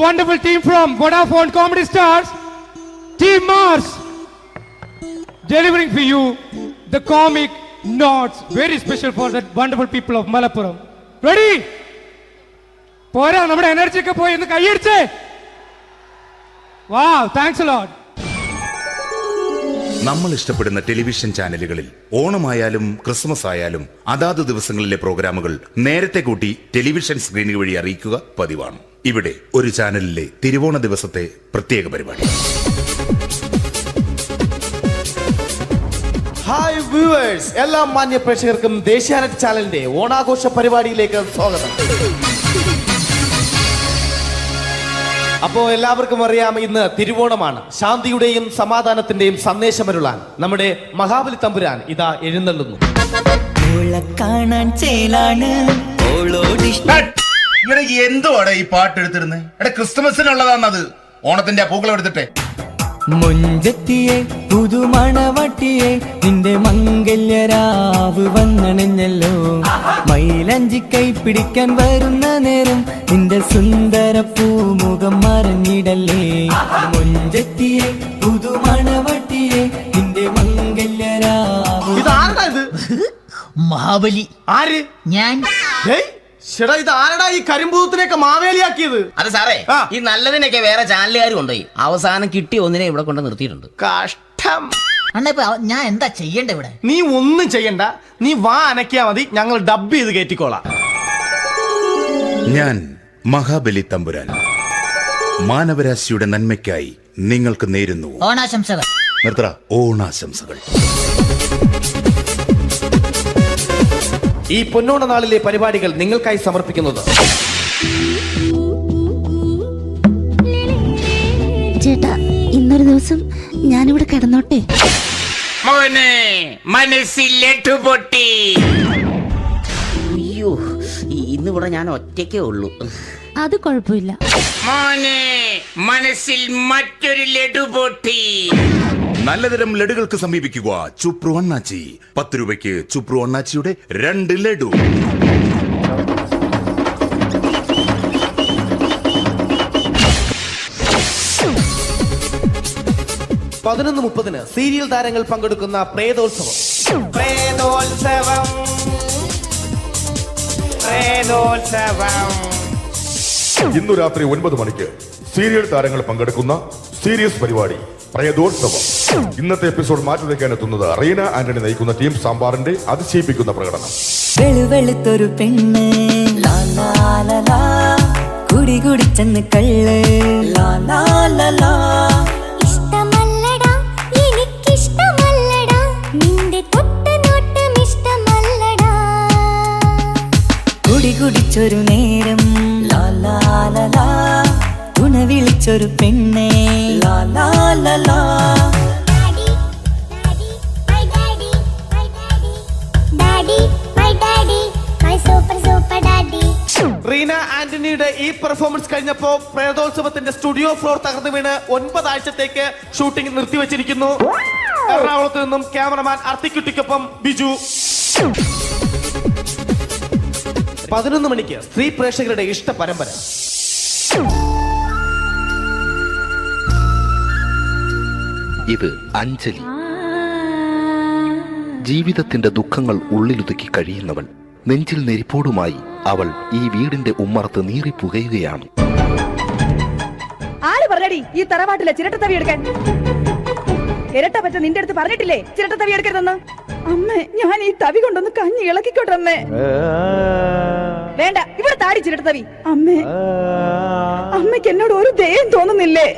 wonderful team from Vodafone Comedy Stars, Team Mars, delivering for you the comic notes, very special for the wonderful people of Malappuram. Ready? പോരാ, നമ്മുടെ എനർജി ഒക്കെ പോയി ഒന്ന് കൈയടിച്ചേ. Wow, thanks a lot. നമ്മൾ ഇഷ്ടപ്പെടുന്ന ടെലിവിഷൻ ചാനലുകളിൽ ഓണമായാലും ക്രിസ്മസ് ആയാലും അതാത് ദിവസങ്ങളിലെ പ്രോഗ്രാമുകൾ നേരത്തെ കൂട്ടി ടെലിവിഷൻ സ്ക്രീനുകൾ വഴി അറിയിക്കുക പതിവാണ്. ഇവിടെ ഒരു ചാനലിലെ തിരുവോണ ദിവസത്തെ പ്രത്യേക പരിപാടി. ഹായ് വ്യൂവേഴ്സ്, എല്ലാ മാന്യ പ്രേക്ഷകർക്കും ദേശീയാനെറ്റ് ചാനലിന്റെ ഓണാഘോഷ പരിപാടിയിലേക്ക് സ്വാഗതം. അപ്പോ എല്ലാവർക്കും അറിയാം, ഇന്ന് തിരുവോണമാണ്. ശാന്തിയുടെയും സമാധാനത്തിന്റെയും സന്ദേശമരുളാൻ നമ്മുടെ മഹാബലി തമ്പുരാൻ ഇതാ എഴുന്നള്ളുന്നു. കാണാൻ ചേലാണ് എന്തുവാടാ ഈ പാട്ട് എടുത്തിരുന്നത്? എടാ, ക്രിസ്മസിനുള്ളതാണത്. ഓണത്തിന്റെ പൂക്കളം എടുത്തിട്ടെ. മുഞ്ചത്തിയെ പുതുമണവട്ടിയെ നിന്റെ മംഗല്യരാവ് വന്നണഞ്ഞല്ലോ. മൈലഞ്ചി കൈ പിടിക്കാൻ വരുന്ന നേരം നിന്റെ സുന്ദര പൂമുഖം മറഞ്ഞിടല്ലേ. മുഞ്ചത്തിയെ പുതുമണവട്ടിയെ നിന്റെ മംഗല്യരാവ്. ഇതാരടാ ഇത്? മഹാബലി. ആര്? ഞാൻ. ചേട്ടാ, ഇത് ആരടാ ഈ കരിമ്പൂത്തിനെയൊക്കെ മാവേലിയാക്കിയത്? അത് സാറേ, ഈ നല്ലതിനൊക്കെ വേറെ ചാനലുകാർ കൊണ്ടുപോയി അവസാനം കിട്ടി ഒന്നിനെ ഇവിടെ കൊണ്ട് നിർത്തിയിട്ടുണ്ട്. കഷ്ടം. ഞാൻ എന്താ ചെയ്യണ്ട ഇവിടെ? നീ ഒന്നും ചെയ്യണ്ട, നീ വാ അനക്കിയാ മതി, ഞങ്ങൾ ഡബ് ചെയ്ത് കയറ്റിക്കോളാം. ഞാൻ മഹാബലി തമ്പുരാൻ മാനവരാശിയുടെ നന്മയ്ക്കായി നിങ്ങൾക്ക് നേരുന്നു ഓണാശംസകൾ. നിർത്തറ. ഓണാശംസകൾ. ഈ പൊന്നോണ നാളിലെ പരിപാടികൾ നിങ്ങൾക്കായി സമർപ്പിക്കുന്നത് ചേട്ടാ, ഇന്നൊരു ദിവസം ഞാനിവിടെ കിടന്നോട്ടെ? മോനെ മനസ്സിൽ ലഡുപൊട്ടി. അയ്യോ, ഇന്നിവിടെ ഞാൻ ഒറ്റയ്ക്കേ ഉള്ളൂ. അത് കുഴപ്പമില്ല. മോനെ മനസ്സിൽ മറ്റൊരു ലഡുപൊട്ടി. നല്ലതരം ലഡുകൾക്ക് സമീപിക്കുക ചുപ്രു അണ്ണാച്ചി. 10 രൂപയ്ക്ക് ചുപ്രു അണ്ണാച്ചിയുടെ 2 ലഡു. പതിനൊന്ന് 30 സീരിയൽ താരങ്ങൾ പങ്കെടുക്കുന്ന പ്രേതോത്സവം. ഇന്നു രാത്രി 9 മണിക്ക് സീരിയൽ താരങ്ങൾ പങ്കെടുക്കുന്ന സീരിയസ് പരിപാടി പ്രേതോത്സവം. ഇന്നത്തെ എപ്പിസോഡ് മാറ്റി വയ്ക്കാൻ എത്തുന്നത് റീന ആന്റണി നയിക്കുന്ന ടീം സാമ്പാറിന്റെ അതിശയിപ്പിക്കുന്ന പ്രകടനം. വെളുവെളുത്തൊരു പെണ്ണ് കുടി കുടിച്ചെന്ന് കള്ള്. ഇഷ്ടമല്ലടാ, എനിക്കിഷ്ടമല്ലടാ, നിന്റെ തൊട്ടനോട്ടം ഇഷ്ടമല്ലടാ. കുടി കുടിച്ചൊരു നേരം തുണ വിളിച്ചൊരു പെണ്ണെ. റീന ആന്റണിയുടെ ഈ പെർഫോമൻസ് കഴിഞ്ഞപ്പോ പ്രേതോത്സവത്തിന്റെ സ്റ്റുഡിയോ ഫ്ലോർ തകർന്നു വീണ് 9 ആഴ്ചത്തേക്ക് ഷൂട്ടിംഗ് നിർത്തിവെച്ചിരിക്കുന്നു. എറണാകുളത്ത് നിന്നും ക്യാമറമാൻ അർത്തിക്കുട്ടിക്കൊപ്പം ബിജു. 11 മണിക്ക് സ്ത്രീ പ്രേക്ഷകരുടെ ഇഷ്ട പരമ്പര. ഇത് അഞ്ജലി. ജീവിതത്തിന്റെ ദുഃഖങ്ങൾ ഉള്ളിലൊതുക്കി കഴിയുന്നവൾ. നെഞ്ചിൽ നെരിപ്പോടുമായി അവൾ ഈ വീടിന്റെ ഉമ്മറത്ത് നീറിപ്പുകയുകയാണ്. ആര് പറഞ്ഞടി ഈ തറവാട്ടിലെ ചിരട്ടത്തവി എടുക്കാൻ? ഇരട്ട പറ്റ നിന്റെ അടുത്ത് പറഞ്ഞിട്ടില്ലേ ചിരട്ടത്തവി എടുക്കരുതെന്ന്? അമ്മേ, ഞാൻ ഈ തവി കൊണ്ടൊന്ന് കഞ്ഞി ഇളക്കിക്കോട്ടെ അമ്മേ. വേണ്ട, ഇവിടെ താടി ചിരട്ടത്തവി. അമ്മേ, അമ്മയ്ക്ക് എന്നോട് ഒരു ദയം തോന്നുന്നില്ലേ?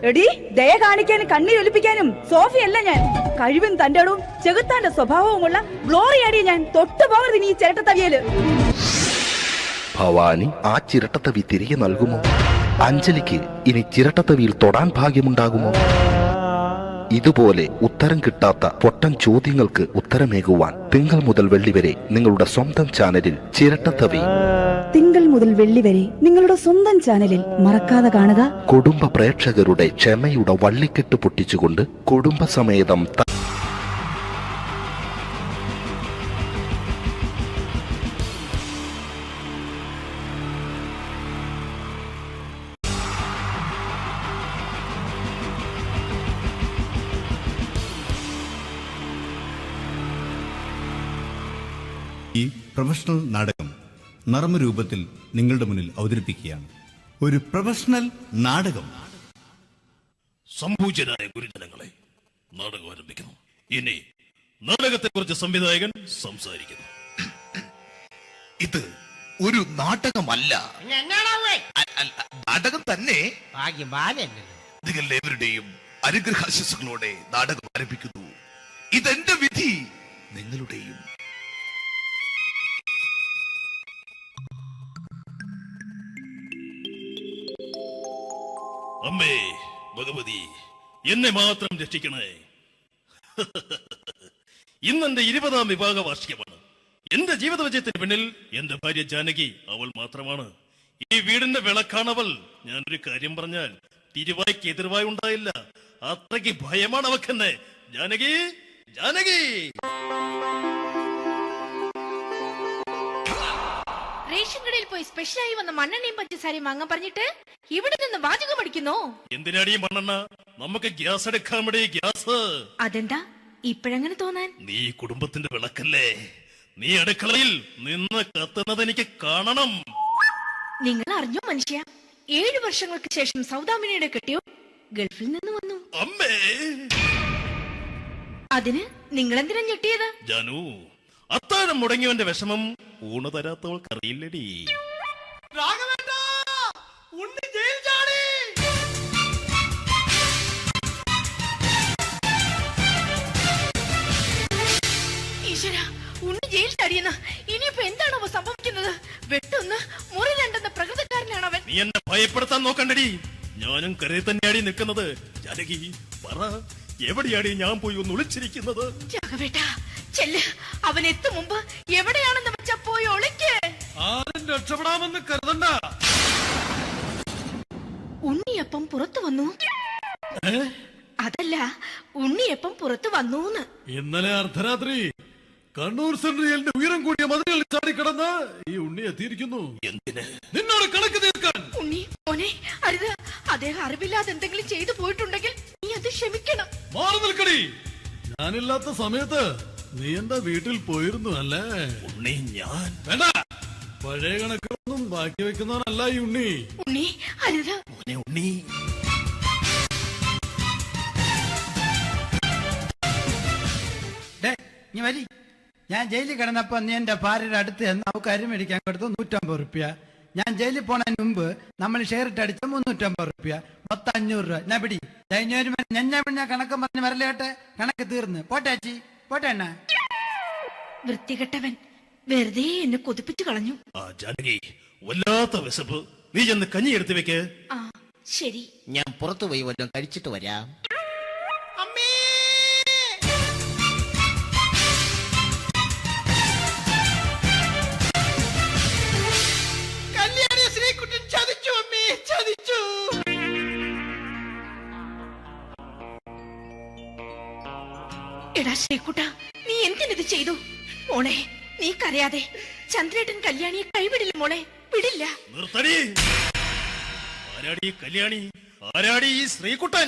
എടി, ദയ കാണിക്കാനും കണ്ണീരൊലിപ്പിക്കാനും സോഫിയല്ല ഞാൻ. കഴിവും തന്റെ ഇടവും ചെകുത്താന്റെ സ്വഭാവവുമുള്ള ഗ്ലോറിയാടി ഞാൻ. തൊട്ടു പോകരുത് ഈ ചിരട്ടത്തവിയല്. ഭവാനി ആ ചിരട്ടത്തവി തിരികെ നൽകുമോ? അഞ്ജലിക്ക് ഇനി ചിരട്ടത്തവിയിൽ തൊടാൻ ഭാഗ്യമുണ്ടാകുമോ? ഇതുപോലെ ഉത്തരം കിട്ടാത്ത പൊട്ടൻ ചോദ്യങ്ങൾക്ക് ഉത്തരമേകുവാൻ തിങ്കൾ മുതൽ വെള്ളി വരെ നിങ്ങളുടെ സ്വന്തം ചാനലിൽ ചിരട്ടത്തവി. തിങ്കൾ മുതൽ വെള്ളി വരെ നിങ്ങളുടെ സ്വന്തം ചാനലിൽ മറക്കാതെ കാണുക. കുടുംബ പ്രേക്ഷകരുടെ ക്ഷമയുടെ വള്ളിക്കെട്ട് പൊട്ടിച്ചുകൊണ്ട് കുടുംബസമേതം ഈ പ്രൊഫഷണൽ നാടകം നർമ്മരൂപത്തിൽ നിങ്ങളുടെ മുന്നിൽ അവതരിപ്പിക്കുകയാണ്. ഒരു പ്രൊഫഷണൽ നാടകം. സംപൂജ്യരായ ഗുരുജനങ്ങളെ, നാടകം ആരംഭിക്കുന്നു. ഇനി നാടകത്തെക്കുറിച്ച് സംവിധായകൻ സംസാരിക്കുന്നു. ഇത് ഒരു നാടകമല്ല, നാടകം തന്നെ. നിങ്ങളെവരുടെയും അനുഗ്രഹാശിസുകളോടെ നാടകം ആരംഭിക്കുന്നു. ഇതെന്റെ വിധി, നിങ്ങളുടെയും. അമ്മേ ഭഗവതി, എന്നെ മാത്രം രക്ഷിക്കണേ. ഇന്നെന്റെ 20ാം വിവാഹ വാർഷികമാണ്. എന്റെ ജീവിത വിജയത്തിന് പിന്നിൽ എന്റെ ഭാര്യ ജാനകി അവൾ മാത്രമാണ്. ഈ വീടിന്റെ വിളക്കാണവൾ. ഞാനൊരു കാര്യം പറഞ്ഞാൽ തിരുവായ്ക്ക് എതിർവായി ഉണ്ടായില്ല. അത്രയ്ക്ക് ഭയമാണ് അവക്കെന്നെ. ജാനകി, ജാനകി. റേഷൻ കടയിൽ പോയി സ്പെഷ്യലായി വന്ന മണ്ണെണ്ണയും പഞ്ചസാരയും വാങ്ങാൻ പറഞ്ഞിട്ട് ഇവിടെ നിന്ന് വാചകം അടിക്കുന്നോ? എന്തിനാടി മണ്ണെണ്ണ? നമുക്ക് ഗ്യാസ് എടുക്കാൻ വേണ്ടി ഗ്യാസ്. അതെന്താ ഇപ്പോഴങ്ങനെ തോന്നാൻ? നീ കുടുംബത്തിന്റെ വിളക്കല്ലേ. നീ അടുക്കളയിൽ നിന്ന് കത്തുന്നത് എനിക്ക് കാണണം. നിങ്ങൾ അറിഞ്ഞോ മനുഷ്യ, 7 വർഷങ്ങൾക്ക് ശേഷം സൗദാമിനിയുടെ കെട്ടിയോ ഗൾഫിൽ നിന്ന് വന്നു. അമ്മേ, അതിന് നിങ്ങൾ എന്തിനാ ഞെട്ടിയത്? ജാനു, അത്താഴം മുടങ്ങിയവന്റെ വിഷമം ഊണ് തരാത്തവൾക്ക് അറിയില്ലടി. ഈശ്വര, ഉണ്ണി ജയിൽ ചാടിയെന്ന്. ഇനിയിപ്പോ എന്താണോ സംഭവിക്കുന്നത്? വെട്ടൊന്ന് മുറി രണ്ടെന്ന പ്രകൃതക്കാരനാണ് അവൻ. നീ എന്നെ ഭയപ്പെടുത്താൻ നോക്കണ്ടടി. ഞാനും കരയിൽ തന്നെയാടി നിൽക്കുന്നത്. ജാനകി, പറ, എവിടെയാടി ഞാൻ പോയി ഒന്ന് ഒളിച്ചിരിക്കുന്നത്? രാഘവേട്ടാ, ചെല്ല്. അവൻ എത്തും മുമ്പ് എവിടെയാണെന്ന് വെച്ചാ പോയി ഒളിക്ക്. ആരും രക്ഷപ്പെടാമെന്ന് കരുതണ്ട. ഉണ്ണിയപ്പം പുറത്തു വന്നു. അതല്ല, ഉണ്ണിയപ്പം പുറത്തു വന്നൂന്ന്. ഇന്നലെ അർദ്ധരാത്രി കണ്ണൂർ സെൻട്രലിന്റെ ഉയരം കൂടിയ മതിലുകളിൽ ചാടിക്കിടന്ന് ഈ ഉണ്ണി എത്തിയിരിക്കുന്നു. എന്തിന്? നിന്നോട് കണക്ക് തീർക്കാൻ. ഉണ്ണി മോനെ, അരുത്. അദ്ദേഹം അറിവില്ലാതെ എന്തെങ്കിലും ചെയ്തു പോയിട്ടുണ്ടെങ്കിൽ നീ അത് ക്ഷമിക്കണം. മാറി നിൽക്കടി. ഞാനില്ലാത്ത സമയത്ത് നീ എന്താ വീട്ടിൽ പോയിരുന്നു അല്ലേ? ഉണ്ണി, ഞാൻ വേണ്ട. പഴയ കണക്കൊന്നും ബാക്കി വെക്കുന്നവനല്ല ഈ ഉണ്ണി. ഉണ്ണി, അരുത്. മോനെ ഉണ്ണി. ഞാൻ ജയിലിൽ കിടന്നപ്പോ നീ എന്റെ ഭാര്യയുടെ അടുത്ത് എന്ന് അവക്ക് അരി മേടിക്കാൻ കൊടുത്തു 150 റുപ്യ. ഞാൻ ജയിലിൽ പോണതിന് മുമ്പ് നമ്മൾ ഷെയർ ഇട്ട് അടിച്ച 350 റുപ്യ, മൊത്തം 500 രൂപ. ഞാൻ പിടി ഞാൻ കണക്ക് പറഞ്ഞ് വരലേട്ടെ. കണക്ക് തീർന്ന് പോട്ടെ അച്ചി, പോട്ടെ അണ്ണ. വൃത്തികെട്ടവൻ വെറുതെ എന്നെ കൊതിപ്പിച്ചു കളഞ്ഞു. ജാനകി, വല്ലാത്ത വിശപ്പ്. നീ ചെന്ന് കഞ്ഞി എടുത്തു വെക്ക്. ആ ശരി. ഞാൻ പുറത്തു പോയി വല്ലതും കഴിച്ചിട്ട് വരാം. എടാ ശ്രീകുട്ട, നീ എന്തിനിത് ചെയ്തു? മോളെ, നീ കരയാതെ. ചന്ദ്രേട്ടൻ കല്യാണിയെ കൈവിടില്ല മോളെ, വിടില്ല. നിർത്തടി. ആരാടി കല്യാണി? ആരാടി ഈ ശ്രീകുട്ടൻ?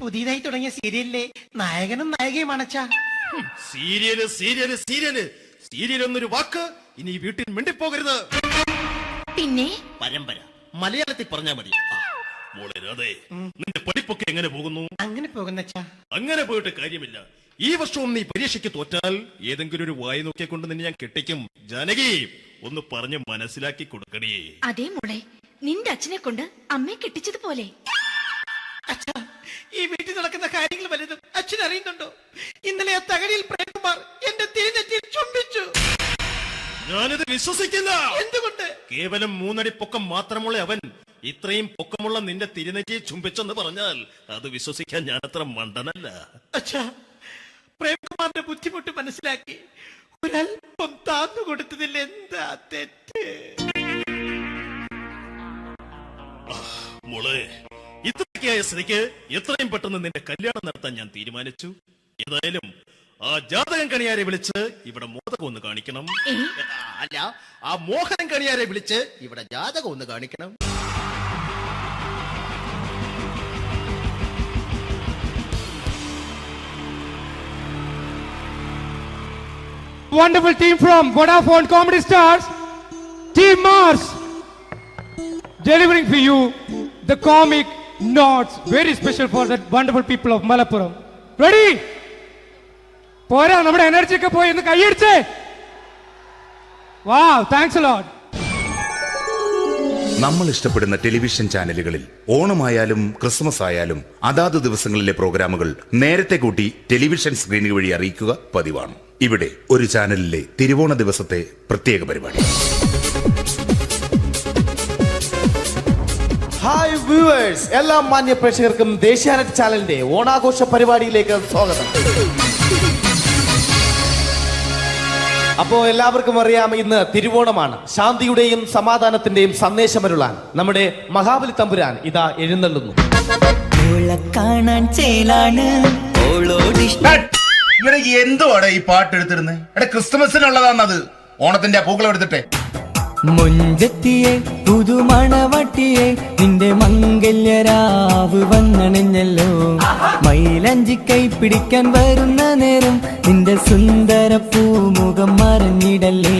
പുതിയതായി തുടങ്ങിയ സീരിയലിലെ നായകനും നായികയും അണച്ചാ. സീരിയല് സീരിയല് സീരിയല് സീരിയൽ എന്നൊരു വാക്ക് ഇനി വീട്ടിൽ മിണ്ടിപ്പോകരുത്. പിന്നെ പരമ്പര മലയാളത്തിൽ പറഞ്ഞാ മതി. മോളെ രാധേ, നിന്റെ പഠിപ്പൊക്കെ എങ്ങനെ പോകുന്നു? അങ്ങനെ പോകുന്ന അങ്ങനെ പോയിട്ട് കാര്യമില്ല. ഈ വർഷവും നീ പരീക്ഷയ്ക്ക് തോറ്റാൽ ഏതെങ്കിലും ഒരു വായി നോക്കിക്കൊണ്ട് നിന്നെ ഞാൻ കെട്ടിക്കും. ജാനകി, ഒന്ന് പറഞ്ഞ് മനസ്സിലാക്കി കൊടുക്കണേ. അതേ മോളെ, നിന്റെ അച്ഛനെ കൊണ്ട് അമ്മയെ കെട്ടിച്ചതുപോലെ. ഈ വീട്ടിൽ നടക്കുന്ന കാര്യങ്ങൾ വലുതും അച്ഛൻ അറിയുന്നുണ്ടോ? ഇന്നലെ ആ തകഴിയിൽ പ്രേംകുമാർ എന്റെ തിരിഞ്ഞെത്തി ചുംബിച്ചു. ഞാനിത് വിശ്വസിക്കില്ല. എന്തുകൊണ്ട്? കേവലം 3 അടി പൊക്കം മാത്രമുള്ള അവൻ ഇത്രയും പൊക്കമുള്ള നിന്റെ തിരുനെറ്റിയെ ചുംബിച്ചെന്ന് പറഞ്ഞാൽ അത് വിശ്വസിക്കാൻ ഞാൻ അത്ര മണ്ടനല്ല. അച്ഛാ, പ്രേംകുമാറിന്റെ ബുദ്ധിമുട്ട് മനസ്സിലാക്കി ഒരല്പം താന്നു കൊടുത്തതിൽ എന്താ തെറ്റ്? മോളെ, ഇത്രയ്ക്കായ സ്ഥിതിക്ക് എത്രയും പെട്ടെന്ന് നിന്റെ കല്യാണം നടത്താൻ ഞാൻ തീരുമാനിച്ചു. ഏതായാലും ആ ജാതകം കണിയാരെ വിളിച്ച് ഇവിടെ മോദകം ഒന്ന് കാണിക്കണം. അല്ല, ആ മോഹനം കണിയാരെ വിളിച്ച് ഇവിടെ ജാതകം ഒന്ന് കാണിക്കണം. wonderful team from Vodafone Comedy Stars, Team Mars, delivering for you the comic notes, very special for the wonderful people of Malappuram. Ready? പോരാ, നമ്മുടെ എനർജി ഒക്കെ പോയി ഒന്ന് കൈയടിച്ചേ. Wow, thanks a lot. നമ്മൾ ഇഷ്ടപ്പെടുന്ന ടെലിവിഷൻ ചാനലുകളിൽ ഓണമായാലും ക്രിസ്മസ് ആയാലും അതാത് ദിവസങ്ങളിലെ പ്രോഗ്രാമുകൾ നേരത്തെ കൂട്ടി ടെലിവിഷൻ സ്ക്രീനുകൾ വഴി അറിയിക്കുക പതിവാണ്. ഇവിടെ ഒരു ചാനലിലെ തിരുവോണ ദിവസത്തെ പ്രത്യേക പരിപാടി. ഹായ് വ്യൂവേഴ്സ്, എല്ലാ മാന്യ പ്രേക്ഷകർക്കും ദേശീയാനെറ്റ് ചാനലിന്റെ ഓണാഘോഷ പരിപാടിയിലേക്ക് സ്വാഗതം. അപ്പോ എല്ലാവർക്കും അറിയാം, ഇന്ന് തിരുവോണമാണ്. ശാന്തിയുടെയും സമാധാനത്തിന്റെയും സന്ദേശമരുളാൻ നമ്മുടെ മഹാബലി തമ്പുരാൻ ഇതാ എഴുന്നള്ളുന്നു. എന്തുവാടെ ഈ പാട്ട് എടുത്തിരുന്നത്? എടാ, ക്രിസ്മസിനുള്ളതാണത്. ഓണത്തിന്റെ പൂക്കളം എടുത്തിട്ടെ. മുഞ്ചത്തിയെ പുതുമണവട്ടിയെ നിന്റെ മംഗല്യരാവ് വന്നണിഞ്ഞല്ലോ. മൈലഞ്ചി കൈ പിടിക്കാൻ വരുന്ന നേരം നിന്റെ സുന്ദര പൂമുഖം മറഞ്ഞിടല്ലേ.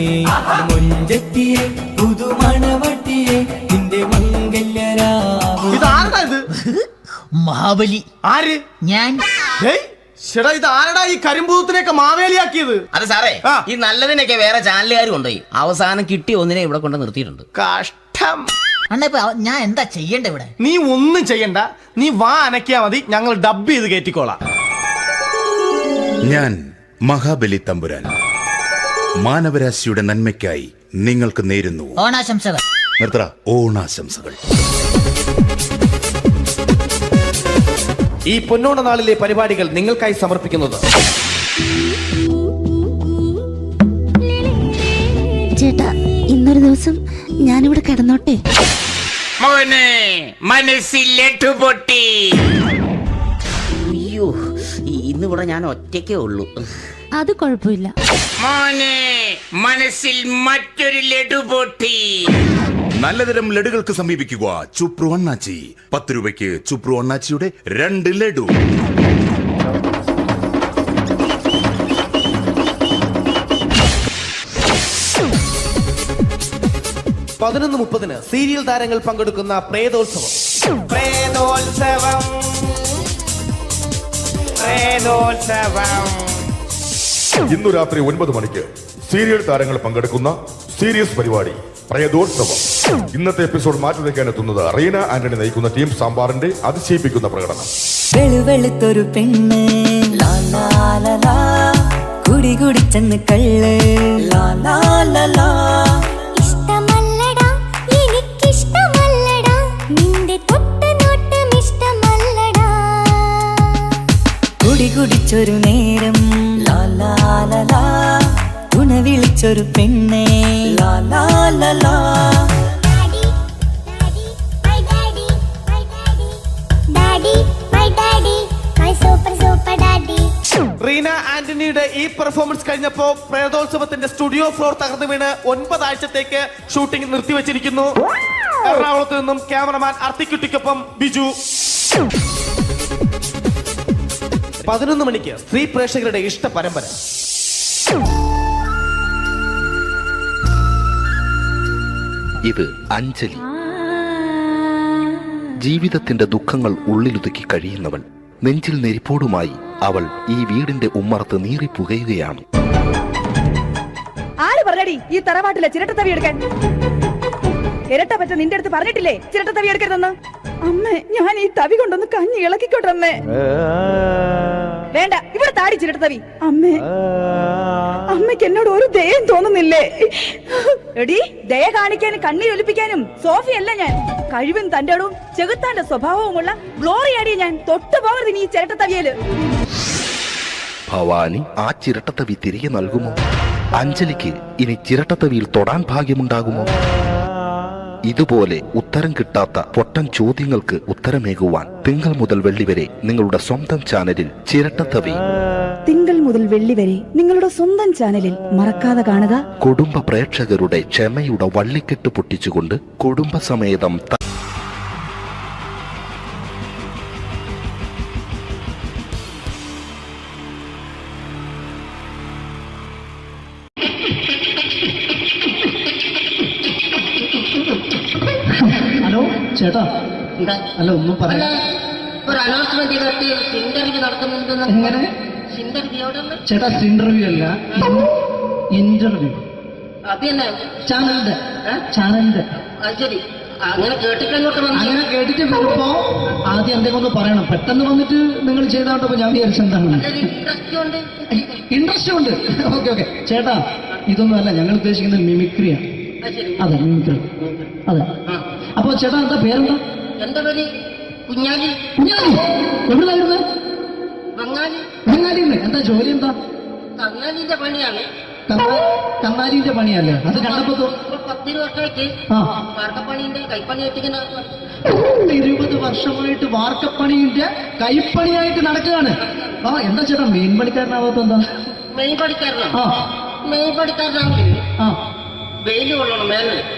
മുഞ്ചത്തിയെ പുതുമണവട്ടിയെ നിന്റെ മംഗല്യരാവ്. ഇതാരടാ ഇത്? മഹാബലി. ആര്? ഞാൻ. ചേട്ടാ, ഇത് ആരടാ ഈ കരിമ്പൂത്തിനെയൊക്കെ മാവേലിയാക്കിയത്? അതെ സാറേ, ഈ നല്ലതിനൊക്കെ വേറെ ചാനലുകാർ കൊണ്ടുപോയി അവസാനം കിട്ടി ഒന്നിനെ ഇവിടെ കൊണ്ട് നിർത്തിയിട്ടുണ്ട്. കഷ്ടം. അണ്ണാ ഞാൻ എന്താ ചെയ്യണ്ട ഇവിടെ? നീ ഒന്നും ചെയ്യണ്ട, നീ വാ അനക്കിയാ മതി, ഞങ്ങൾ ഡബ് ചെയ്ത് കയറ്റിക്കോളാം. ഞാൻ മഹാബലി തമ്പുരാൻ മാനവരാശിയുടെ നന്മയ്ക്കായി നിങ്ങൾക്ക് നേരുന്നു ഓണാശംസകൾ. നിർത്തറ, ഓണാശംസകൾ. ഈ പൊന്നോണ നാളിലെ പരിപാടികൾ നിങ്ങൾക്കായി സമർപ്പിക്കുന്നത് ചേട്ടാ, ഇന്നൊരു ദിവസം ഞാനിവിടെ കിടന്നോട്ടെ? മോനെ, മനസ്സിൽ ലഡുപൊട്ടി. അയ്യോ, ഇന്നിവിടെ ഞാൻ ഒറ്റയ്ക്കേ ഉള്ളൂ. അത് കുഴപ്പമില്ല. മോനെ, മനസ്സിൽ മറ്റൊരു ലഡുപൊട്ടി. നല്ലതരം ലഡുകൾക്ക് സമീപിക്കുക ചുപ്രു അണ്ണാച്ചി. 10 രൂപയ്ക്ക് ചുപ്രു അണ്ണാച്ചിയുടെ 2 ലഡു. പതിനൊന്ന് 30 സീരിയൽ താരങ്ങൾ പങ്കെടുക്കുന്ന പ്രേതോത്സവം. ഇന്നു രാത്രി 9 മണിക്ക് സീരിയൽ താരങ്ങൾ പങ്കെടുക്കുന്ന സീരിയസ് പരിപാടി പ്രേതോത്സവം. ഇന്നത്തെ എപ്പിസോഡ് മാറ്റിവെക്കാനെത്തുന്നത് റീന ആന്റണി നയിക്കുന്ന ടീം സാമ്പാറിന്റെ അതിശയിപ്പിക്കുന്ന പ്രകടനം. വെളുവെളുത്തൊരു പെണ്ണ് കുടി കുടിച്ചെന്ന് കള്ള്. ഇഷ്ടമല്ലടാ, എനിക്കിഷ്ടമല്ലടാ, നിന്റെ തൊട്ടനോട്ടം ഇഷ്ടമല്ലടാ. കുടി കുടിച്ചൊരു നേരം തുണ വിളിച്ചൊരു പെണ്ണെ. റീന ആന്റണിയുടെ ഈ പെർഫോമൻസ് കഴിഞ്ഞപ്പോ പ്രേതോത്സവത്തിന്റെ സ്റ്റുഡിയോ ഫ്ലോർ തകർന്നു വീണ് 9 ആഴ്ചത്തേക്ക് ഷൂട്ടിംഗ് നിർത്തിവെച്ചിരിക്കുന്നു. എറണാകുളത്ത് നിന്നും ക്യാമറമാൻ അർത്തിക്കുട്ടിക്കൊപ്പം ബിജു. 11 മണിക്ക് സ്ത്രീ പ്രേക്ഷകരുടെ ഇഷ്ട പരമ്പര. ഇത് അഞ്ജലി. ജീവിതത്തിന്റെ ദുഃഖങ്ങൾ ഉള്ളിലൊതുക്കി കഴിയുന്നവൾ. നെഞ്ചിൽ നെരിപ്പോടുമായി അവൾ ഈ വീടിന്റെ ഉമ്മറത്ത് നീറിപ്പുകയുകയാണ്. ആര് പറഞ്ഞടി ഈ തറവാട്ടിലെ ചിരട്ട തവി എടുക്കാൻ? ഇരട്ട പറ്റ നിന്റെ അടുത്ത് പറഞ്ഞിട്ടില്ലേ ചിരട്ട തവി എടുക്കരുതെന്ന്? അമ്മേ, ഞാൻ ഈ തവി കൊണ്ടൊന്ന് കഞ്ഞി ഇളക്കിക്കോട്ടെ അമ്മേ. വേണ്ട, ഇവിടെ താടി ചിരട്ട തവി. അമ്മേ, അമ്മയ്ക്ക് എന്നോട് ഒരു ദയം തോന്നുന്നില്ലേ? എടി, ദയ കാണിക്കാനും കണ്ണീരൊലിപ്പിക്കാനും സോഫിയല്ല ഞാൻ. കഴിവും തന്റെടും ചെകുത്താന്റെ സ്വഭാവവുമുള്ള ഗ്ലോറിയാടിയ ഞാൻ. തൊട്ടു പോകരുത് നീ ചിരട്ട തവിയല്. ഭവാനി ആ ചിരട്ടത്തവി തിരികെ നൽകുമോ? അഞ്ജലിക്ക് ഇനി ചിരട്ടത്തവിയിൽ തൊടാൻ ഭാഗ്യമുണ്ടാകുമോ? ഇതുപോലെ ഉത്തരം കിട്ടാത്ത പൊട്ടൻ ചോദ്യങ്ങൾക്ക് ഉത്തരമേകുവാൻ തിങ്കൾ മുതൽ വെള്ളി വരെ നിങ്ങളുടെ സ്വന്തം ചാനലിൽ ചിരട്ടത്തവി. തിങ്കൾ മുതൽ വെള്ളി വരെ നിങ്ങളുടെ സ്വന്തം ചാനലിൽ മറക്കാതെ കാണുക. കുടുംബ പ്രേക്ഷകരുടെ ക്ഷമയുടെ വള്ളിക്കെട്ട് പൊട്ടിച്ചുകൊണ്ട് കുടുംബസമേതം ചേട്ടാ അല്ല ഒന്നും പറയാ ഒരു അനൗൺസ്മെന്റ് ചെയ്തിട്ട് ഇന്റർവ്യൂ നടക്കുന്നുണ്ടെന്ന്. എങ്ങനെ ചേട്ടാ ഇന്റർവ്യൂ അല്ല ഇന്റർവ്യൂ അത് തന്നെ ചാനലിന്റെ അത് ശരി. അങ്ങനെ കേട്ടിട്ട് അങ്ങോട്ട് വന്നു. അങ്ങനെ കേട്ടിട്ട് വരുമ്പോ ആദ്യം എന്തെങ്കിലും ഒന്ന് പറയണം. പെട്ടെന്ന് വന്നിട്ട് നിങ്ങൾ ചെയ്താണ്ടപ്പോ ഞാൻ വിചാരിച്ചെന്താണ് ഇൻട്രസ്റ്റ് ഉണ്ട്. ഓക്കെ ഓക്കെ ചേട്ടാ ഇതൊന്നും അല്ല ഞങ്ങൾ ഉദ്ദേശിക്കുന്നത് മിമിക്രിയാണ്. അതെ മിമിക്രി അതെ. അപ്പൊ ചേട്ടാ എന്താ പേരെന്താ? എന്റെ പേര് കുഞ്ഞാലി. കുഞ്ഞാലി എവിടുന്നായിരുന്നു? ബംഗാളി. ബംഗാളിന്ന്. എന്താ ജോലി എന്താ? കന്നാലിന്റെ പണിയാണ്. കന്നാലിന്റെ പണിയല്ലേ? അത് കണ്ടപ്പോ 10 വർഷമായിട്ട് വാർക്കപ്പണിന്റെ കൈപ്പണിയായിട്ട് 20 വർഷമായിട്ട് വാർക്കപ്പണിന്റെ കൈപ്പണിയായിട്ട് നടക്കുകയാണ്. ആ എന്താ ചേട്ടാ മെയിൻ പണിക്കാരനാവാത്ത എന്താ? മെയിൻ പണിക്കാരനാണെങ്കിൽ വെയിൽ കൊള്ളണം.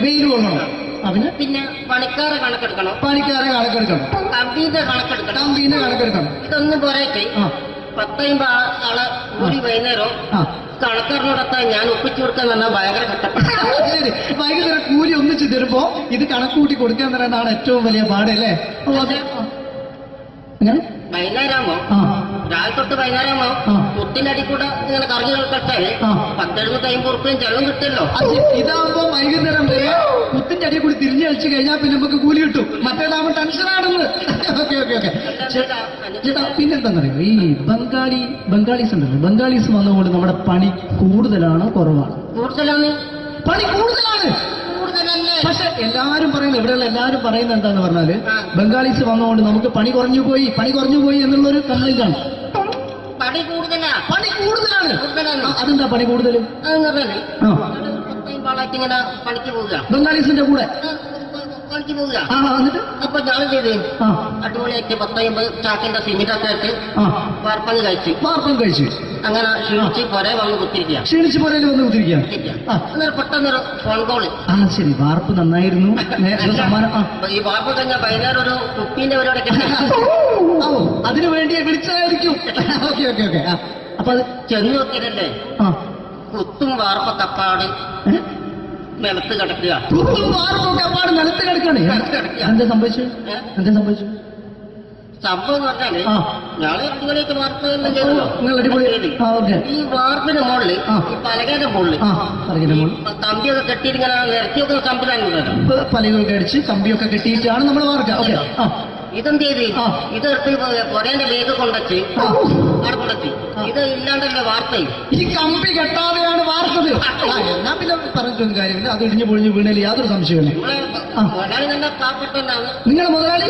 വെയിൽ കൊള്ളണം. അതിന് പിന്നെ പണിക്കാരെ കണക്കെടുക്കണം. കമ്പീന്റെ കണക്കെടുക്കണം. ഇതൊന്നും പോരായിട്ട് 10-50 ആളെ കൂടി വൈകുന്നേരം കണക്കാരനോടൊക്കെ ഞാൻ ഒപ്പിച്ചു കൊടുക്കാൻ പറഞ്ഞാൽ ഭയങ്കര കഷ്ടപ്പെട്ടു. വൈകുന്നേരം കൂലി ഒന്നിച്ച് തരുമ്പോ ഇത് കണക്കൂട്ടി കൊടുക്കാൻ തരാനാണ് ഏറ്റവും വലിയ പാടല്ലേ? വൈകുന്നേരമാകുമ്പോ രാവിലെ തൊട്ട് വൈകുന്നേരമാകുമ്പോ കുത്തിന്റെ അടി കൂടെ ഇങ്ങനെ കറങ്ങി കളിച്ചാല് 10-70-50 ഉറുപ്പിയും ചെലവും കിട്ടുമല്ലോ. ഇതാവുമ്പോ വൈകുന്നേരം വരെ കുത്തിന്റെ അടി കൂടി തിരിഞ്ഞു കളിച്ചു കഴിഞ്ഞാൽ പിന്നെ നമുക്ക് കൂലി കിട്ടും. മറ്റേതാവുമ്പോ ടെൻഷനാണെന്ന്. ഓക്കെ ഓക്കെ ഓക്കെ ചേട്ടാ പിന്നെന്താണെന്നറിയോ ഈ ബംഗാളീസ് ഉണ്ടല്ലോ, ബംഗാളീസ് വന്നുകൊണ്ട് നമ്മുടെ പണി കൂടുതലാണോ കുറവാണ്? പണി കൂടുതലാണ്. പക്ഷെ എല്ലാരും പറയുന്നത് ഇവിടെയുള്ള എല്ലാരും പറയുന്നത് എന്താന്ന് പറഞ്ഞാല് ബംഗാളീസ് വന്നുകൊണ്ട് നമുക്ക് പണി കുറഞ്ഞു പോയി എന്നുള്ളൊരു കംപ്ലൈന്റ് ആണ്. പണി കൂടുതലാണ്. അതെന്താ പണി കൂടുതൽ? പണിക്ക് പോവുക ബംഗാളീസിന്റെ കൂടെ പണിക്ക് പോവുക. അപ്പൊ ഞാൻ ചെയ്ത് അടിപൊളിയായിട്ട് 10-50 ചാക്കിന്റെ സിമിറ്റൊക്കെ ആയിട്ട് വാർപ്പണി കഴിച്ചു. അങ്ങനെ ക്ഷീണിച്ച് പുറേ വന്ന് കുത്തിരിക്കുക. അന്നേരം പെട്ടെന്നൊരു ഫോൺ കോള്. ശരി വാർപ്പ് നന്നായിരുന്നു. ഈ വാർപ്പ് കഴിഞ്ഞാൽ വൈകുന്നേരം ഒരു കുപ്പീന്റെ പരിപാടി അതിനു വേണ്ടി വിളിച്ചതായിരിക്കും. Okay okay okay. അപ്പൊ അത് ചെന്ന് നോക്കിയതല്ലേ കുത്തും വാർപ്പ കപ്പാട് നിലത്ത് കിടക്കുക. നിലത്ത് കിടക്കാണ്. എന്താ സംഭവിച്ചു? സംഭവം എന്ന് പറഞ്ഞാല് ഞങ്ങള് അടിപൊളിയായിട്ട് വാർപ്പ് എല്ലാം ചെയ്തല്ലോ. ഈ വാർപ്പിന്റെ മുകളില് ഈ പലകയുടെ മുകളില് കമ്പിയൊക്കെ കെട്ടിയിട്ട് ഇങ്ങനെ നിരത്തി വെക്കുന്ന സംവിധാനം പലകൊക്കെ അടിച്ച് കമ്പിയൊക്കെ കെട്ടിയിട്ടാണ് നമ്മൾ വാർക്കുക. ഇതെന്ത് ചെയ്ത് ഇതെടുത്ത് പൊരേന്റെ വേഗം കൊണ്ടച്ച് അവിടെ കൊണ്ടച്ച് ഇത് ഇല്ലാണ്ടല്ലേ വാർത്തയും. ഈ കമ്പി കെട്ടാതെയാണ് വാർത്തത്. എന്നാ പിന്നെ പറഞ്ഞിട്ടൊന്നും കാര്യമില്ല. അത് ഇടിഞ്ഞു പൊളിഞ്ഞു വീണേൽ യാതൊരു സംശയമില്ല. മുതലാളി തന്നെ പാവപ്പെട്ടവനാണ്. നിങ്ങളെ മുതലാളി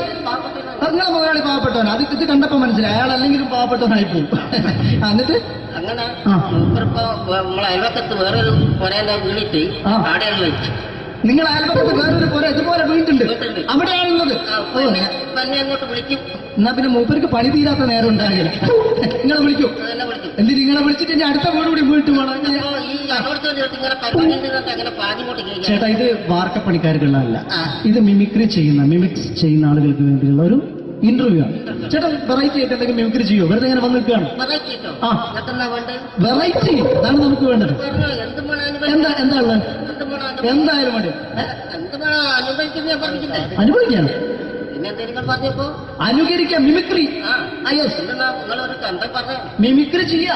പാവപ്പെട്ടവനാണ്. അത് ഇത് കണ്ടപ്പോ മനസ്സിലായി അയാൾ അല്ലെങ്കിലും പാവപ്പെട്ടവനായി പോകും. എന്നിട്ട് അങ്ങനെ ഇപ്പൊ നമ്മളെ അയൽവക്കത്ത് വേറൊരു പൊരേന്റെ വീണിട്ട് ആടെയാണ് വെച്ചു. നിങ്ങൾ അയൽപക്കത്ത് വേറൊരു പുര ഇതുപോലെ വീട്ടുണ്ട് അവിടെയാണുള്ളത്. അങ്ങോട്ട് വിളിക്കും. എന്നാ പിന്നെ മൂപ്പർക്ക് പണി തീരാത്ത നേരം ഉണ്ടാകില്ല. നിങ്ങളെ വിളിക്കും. എന്തിന് നിങ്ങളെ വിളിച്ചിട്ട് ഇനി അടുത്ത വീട് കൂടി വീട്ടു പോകണം. ചേട്ടാ ഇത് വാർക്കപ്പണിക്കാർക്കുള്ളതല്ല. ഇത് മിമിക്സ് ചെയ്യുന്ന ആളുകൾക്ക് വേണ്ടിയുള്ള ഒരു ഇന്റർവ്യൂ ആണ്. ചേട്ടാ വെറൈറ്റി ആയിട്ട് എന്തെങ്കിലും മിമിക്രി ചെയ്യോ? വെറുതെ ഇങ്ങനെ വന്ന് നിൽക്കുകയാണ്. വെറൈറ്റി അതാണ് നമുക്ക് വേണ്ടത്. എന്താ ഉള്ളത്? എന്തായാലും മതി. അനുഭവിക്കാണ്. അനുകരിക്കാം. മിമിക്രി മിമിക്രി ചെയ്യാ.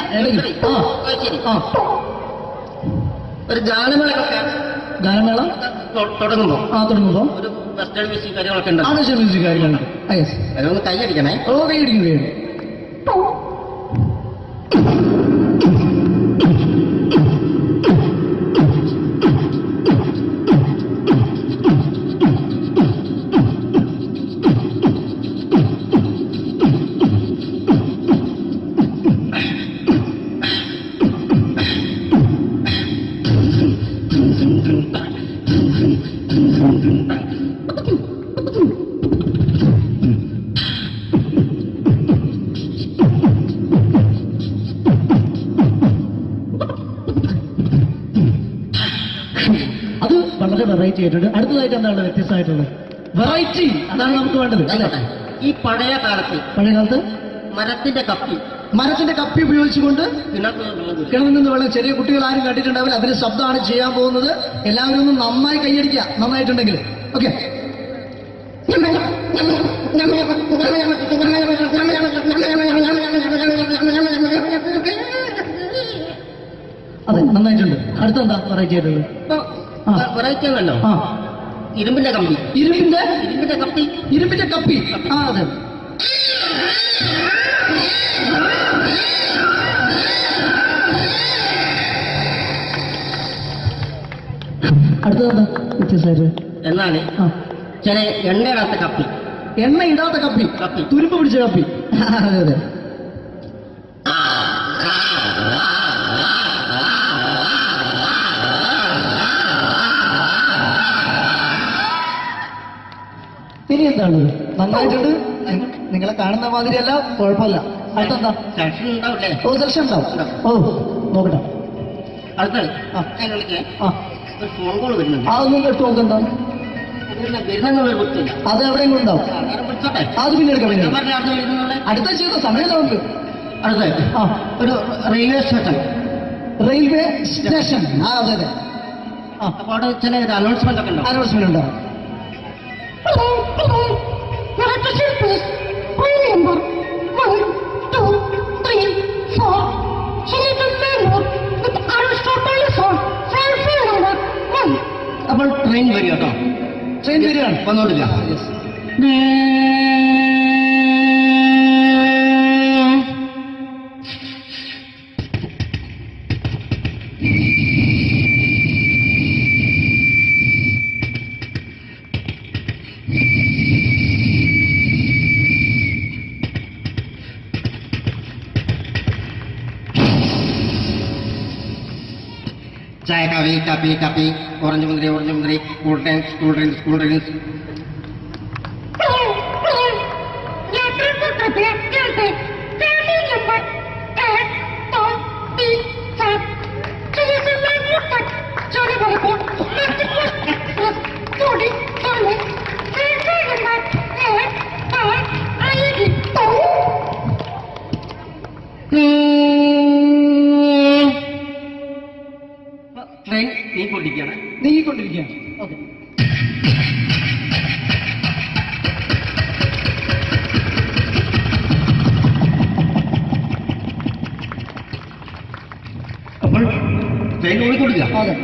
ഒരു ഗാനമേള തുടങ്ങുമ്പോ ഒരു വെസ്റ്റേൺ മ്യൂസിക് കാര്യങ്ങളൊക്കെ ഉണ്ട്. മ്യൂസിക് കാര്യങ്ങളുണ്ട്. അതൊന്ന് കൈയടിക്കണേ. കൈയടിക്കും. വളരെ വെറൈറ്റി ആയിട്ടുണ്ട്. അടുത്തതായിട്ട് എന്താണ് വ്യത്യസ്തമായിട്ടുള്ളത്? വെറൈറ്റി അതാണ് നമുക്ക് വേണ്ടത് അല്ലേ? ഈ പഴയ കാലത്ത് മരത്തിന്റെ കപ്പി ഉപയോഗിച്ചുകൊണ്ട് കിണറിൽ നിന്ന് വെള്ളം ചെറിയ കുട്ടികൾ ആരും കണ്ടിട്ടുണ്ടാവില്ല. അതിന് ശബ്ദമാണ് ചെയ്യാൻ പോകുന്നത്. എല്ലാവരും ഒന്ന് നന്നായി കൈയടിക്കുക. നന്നായിട്ടുണ്ടെങ്കിൽ ഓക്കെ. അതെ, നന്നായിട്ടുണ്ട്. അടുത്തെന്താ വെറൈറ്റി ആയിട്ടുള്ളത്? വെറൈറ്റി ആണല്ലോ, ഇരുമ്പിന്റെ കമ്പി. ഇരുമ്പിന്റെ കപ്പി. ഇരുമ്പിന്റെ കപ്പി. ആ അതെ. അടുത്തതെന്താ വ്യത്യസ്തമായിട്ട്? എന്നാല് ചില എണ്ണയിടാത്ത കപ്പി. എണ്ണ ഇടാത്ത കപ്പി. കപ്പി തുരുമ്പ് പിടിച്ച കപ്പി. അതെ അതെ. ഇനി എന്താണ്? നന്നായിട്ടുണ്ട്. നിങ്ങളെ കാണുന്ന മാതിരിയല്ല, കുഴപ്പമില്ല. അടുത്തെന്താ? ഓ സെലക്ഷൻ ഉണ്ടാവും. ഓ നോക്കട്ടെ. അടുത്ത ഒരു ഫോൺ കോൾ വരുന്നുണ്ട്. അതൊന്നും കേട്ടു നോക്കെന്താ? അത് എവിടെയെങ്കിലും ഉണ്ടാവും. അത് പിന്നെ എടുക്കാം. അടുത്ത ചെയ്ത സമയം നമുക്ക് അടുത്ത ഒരു റെയിൽവേ സ്റ്റേഷൻ. Railway station. ആ അതെ അതെ. അപ്പൊ അവിടെ ചില അനൗൺസ്മെന്റ് ഒക്കെ ഉണ്ടാവും. അനൗൺസ്മെന്റ് ഉണ്ടാവും. അപ്പോൾ ട്രെയിൻ വരിക കേട്ടോ. ട്രെയിൻ വരികയാണ്. വന്നോണ്ടില്ല. ചായ, കാപ്പി, കാപ്പി, കാപ്പി, ഓറഞ്ച് മുന്തിരി, ഓറഞ്ച് മുന്തിരി, cool drinks, cool drinks, cool drinks. Train നീങ്ങിക്കൊണ്ടിരിക്കുകയാണ്. ഓക്കെ. അപ്പോൾ ട്രെയിൻ ഓടിക്കൊണ്ടിരിക്കുക. അതെ.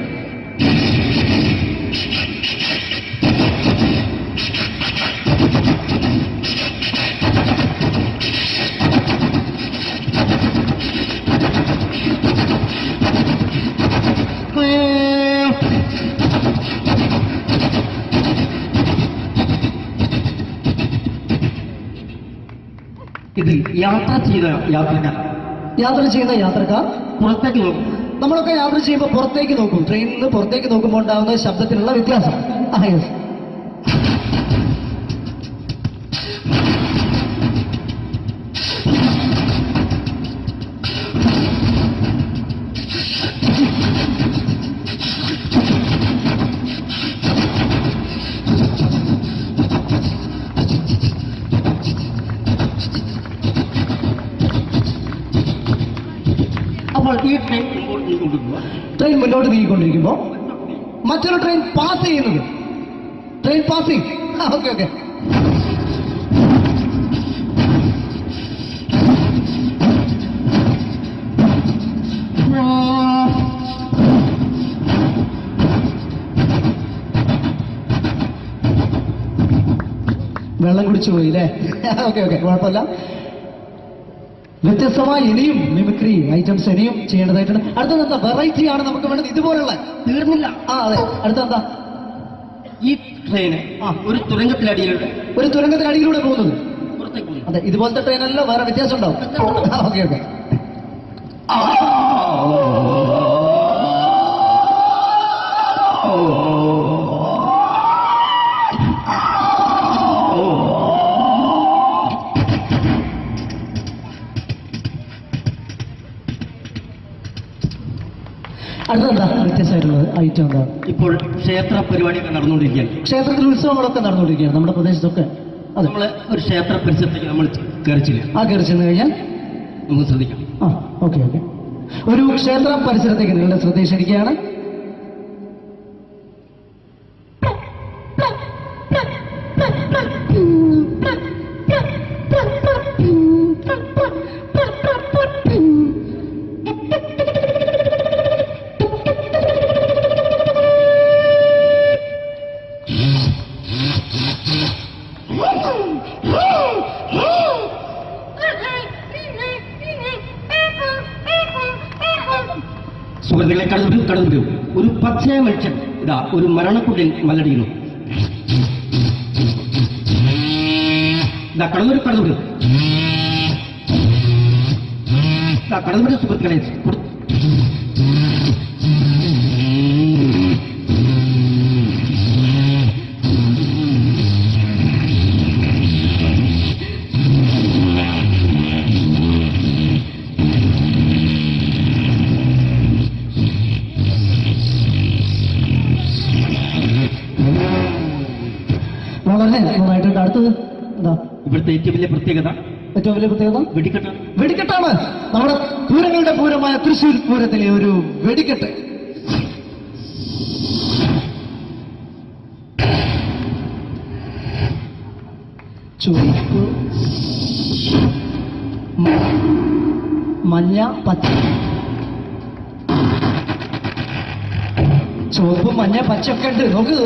ഇതിൽ യാത്ര ചെയ്ത യാത്രക്കാർ പുറത്തേക്ക് നോക്കും. നമ്മളൊക്കെ യാത്ര ചെയ്യുമ്പോൾ പുറത്തേക്ക് നോക്കും. ട്രെയിനിൽ നിന്ന് പുറത്തേക്ക് നോക്കുമ്പോൾ ഉണ്ടാകുന്ന ശബ്ദത്തിനുള്ള വ്യത്യാസം. അപ്പോൾ ഈ ട്രെയിൻ മുന്നോട്ട് നീങ്ങിക്കൊണ്ടിരിക്കുമ്പോൾ മറ്റൊരു ട്രെയിൻ പാസ് ചെയ്യുന്നത്. Train passing. Okay okay. വെള്ളം കുടിച്ചു പോയില്ലേ? ഓക്കെ ഓക്കെ, കുഴപ്പമില്ല. വ്യത്യസ്തമായി ഇനിയും മിമിക്രി ഐറ്റംസ് ഇനിയും ചെയ്യേണ്ടതായിട്ടുണ്ട്. അടുത്തതെന്താ? വെറൈറ്റി ആണ് നമുക്ക് വേണ്ടത്. ഇതുപോലുള്ള തീർന്നില്ല. ആ അതെ. അടുത്തെന്താ? ഈ ട്രെയിന് ഒരു തുരങ്കത്തിനടിയിലൂടെ പോകുന്നത്. അതെ, ഇതുപോലത്തെ ട്രെയിനല്ലോ, വേറെ വ്യത്യാസം ഉണ്ടാവും. Okay okay. അടുത്തെന്താ വ്യത്യസ്തമായിട്ടുള്ളത് ഐറ്റം എന്താ? ഇപ്പോൾ ക്ഷേത്ര പരിപാടിയൊക്കെ നടന്നുകൊണ്ടിരിക്കുകയാണ്. ക്ഷേത്രത്തിൽ ഉത്സവങ്ങളൊക്കെ നടന്നുകൊണ്ടിരിക്കുകയാണ് നമ്മുടെ പ്രദേശത്തൊക്കെ. അത് നമ്മള് ഒരു ക്ഷേത്ര പരിസരത്തേക്ക് നമ്മൾ കയറിച്ചില്ല. ആ കയറി ചെന്ന് കഴിഞ്ഞാൽ നമുക്ക് ശ്രദ്ധിക്കാം. ആ ഓക്കെ ഓക്കെ. ഒരു ക്ഷേത്ര പരിസരത്തേക്ക് നിങ്ങളുടെ ശ്രദ്ധ ക്ഷണിക്കുകയാണ്. സുഹൃത്തുക്കളെ കടന്നു ഒരു പച്ചയ മനുഷ്യൻ ഇതാ ഒരു മരണക്കുള്ളിൽ മലടിയുന്നു. ഇതാ കടന്നു സുഹൃത്തുക്കളെ. വളരെ നന്നായിട്ടുണ്ട്. അടുത്തത് എന്താ ഇവിടുത്തെ ഏറ്റവും വലിയ പ്രത്യേകത? വെടിക്കെട്ടാണ്. നമ്മുടെ പൂരങ്ങളുടെ പൂരമായ തൃശ്ശൂർ പൂരത്തിലെ ഒരു വെടിക്കെട്ട്. ചുവപ്പ്, മഞ്ഞ, പച്ച. ചുവപ്പ്, മഞ്ഞ, പച്ചയൊക്കെ ഉണ്ട്. നോക്ക്.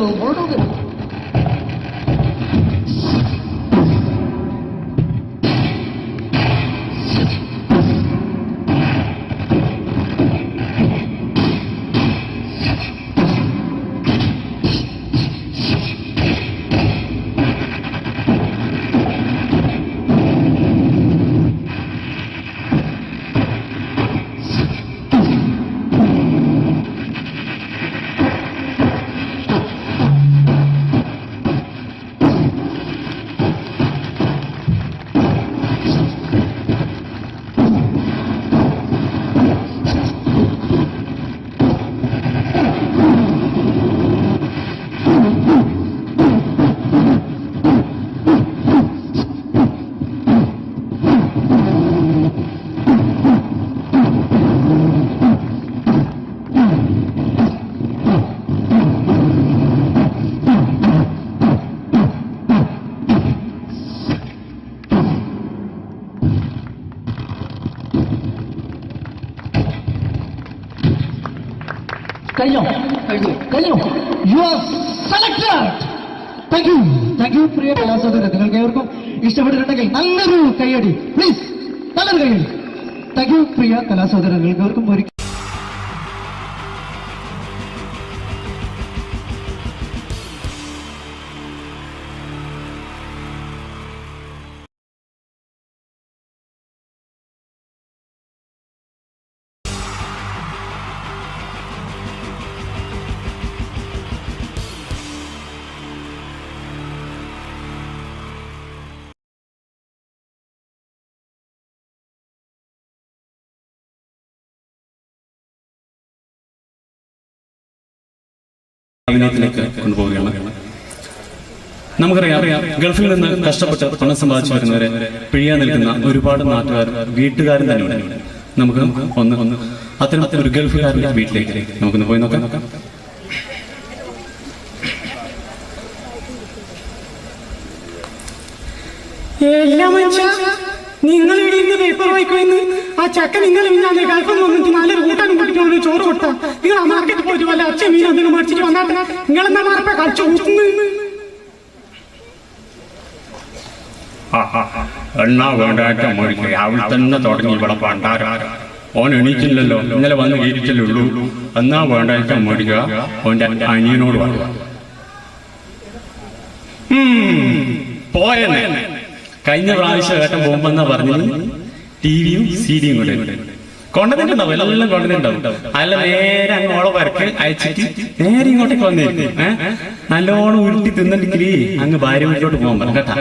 കഴിഞ്ഞു. You are selected. Thank you പ്രിയ കലാസഹോദരൻ. നിങ്ങൾക്ക് ഏവർക്കും ഇഷ്ടപ്പെട്ടിട്ടുണ്ടെങ്കിൽ നല്ലൊരു കൈയടി പ്ലീസ്. നല്ലൊരു കൈയടി. താങ്ക് യു പ്രിയ കലാസഹോദരൻ. നിങ്ങൾക്ക് ഏവർക്കും ഒരു അഭിനയത്തിലേക്ക് കൊണ്ടുപോവുകയാണ്. നമുക്കറിയാം, ഗൾഫിൽ നിന്ന് കഷ്ടപ്പെട്ട് പണം സമ്പാദിച്ചു വരുന്നവരെ പിഴിയാൻ നിൽക്കുന്ന ഒരുപാട് നാട്ടുകാരും വീട്ടുകാരും തന്നെയുണ്ട്. നമുക്ക് ഒന്ന് അത്തരം ഒരു ഗൾഫുകാരുടെ വീട്ടിലേക്ക് നമുക്കൊന്ന് പോയി നോക്കാം. നിങ്ങൾ ഇവിടെ പേപ്പർ വായിക്കുമെന്ന് ആ ചക്ക നിങ്ങൾ ഗൾഫിൽ വന്നിട്ട് നല്ലൊരു കൂട്ടാനും കുട്ടികളോട് ചോറ് കൊടുത്താ നിങ്ങൾ ആ മാർക്കറ്റ് പോയിട്ട് വല്ല അച്ഛൻ മീൻ എന്തെങ്കിലും മേടിച്ചിട്ട് വന്നാട്ടെ. നിങ്ങൾ എന്താ മാർപ്പ കളിച്ചു കൂട്ടുന്നു? എണ്ണാ വേണ്ടാറ്റ മോടിക്ക് അവിടെ തന്നെ തുടങ്ങി ഇവിടെ പണ്ടാര. ഓൻ എണീറ്റില്ലല്ലോ, ഇന്നലെ വന്ന് ഇരിക്കലുള്ളൂ. എന്നാ വേണ്ടാറ്റ മോടിക്കുക ഓന്റെ അനിയനോട് പറയുക. പോയെന്നെ കഴിഞ്ഞ പ്രാവശ്യം ഏട്ടൻ പോകുമ്പെന്നാ പറഞ്ഞു. ടിവിയും സീഡിയും കൂടെ കൊണ്ടുവന്നിട്ടുണ്ടാവും, എല്ലാം കൊണ്ടുവന്നിട്ടുണ്ടാവും. അല്ല നേരെ അങ്ങോളെ വരക്ക് അയച്ചിട്ട് നേരെ ഇങ്ങോട്ടേക്ക് വന്നിരിക്കും. നല്ലോണം ഉരുട്ടി തിന്നിട്ടില്ലേ അങ്ങ് ഭാര്യ വീട്ടിലോട്ട് പോകാൻ പറഞ്ഞു കേട്ടാ.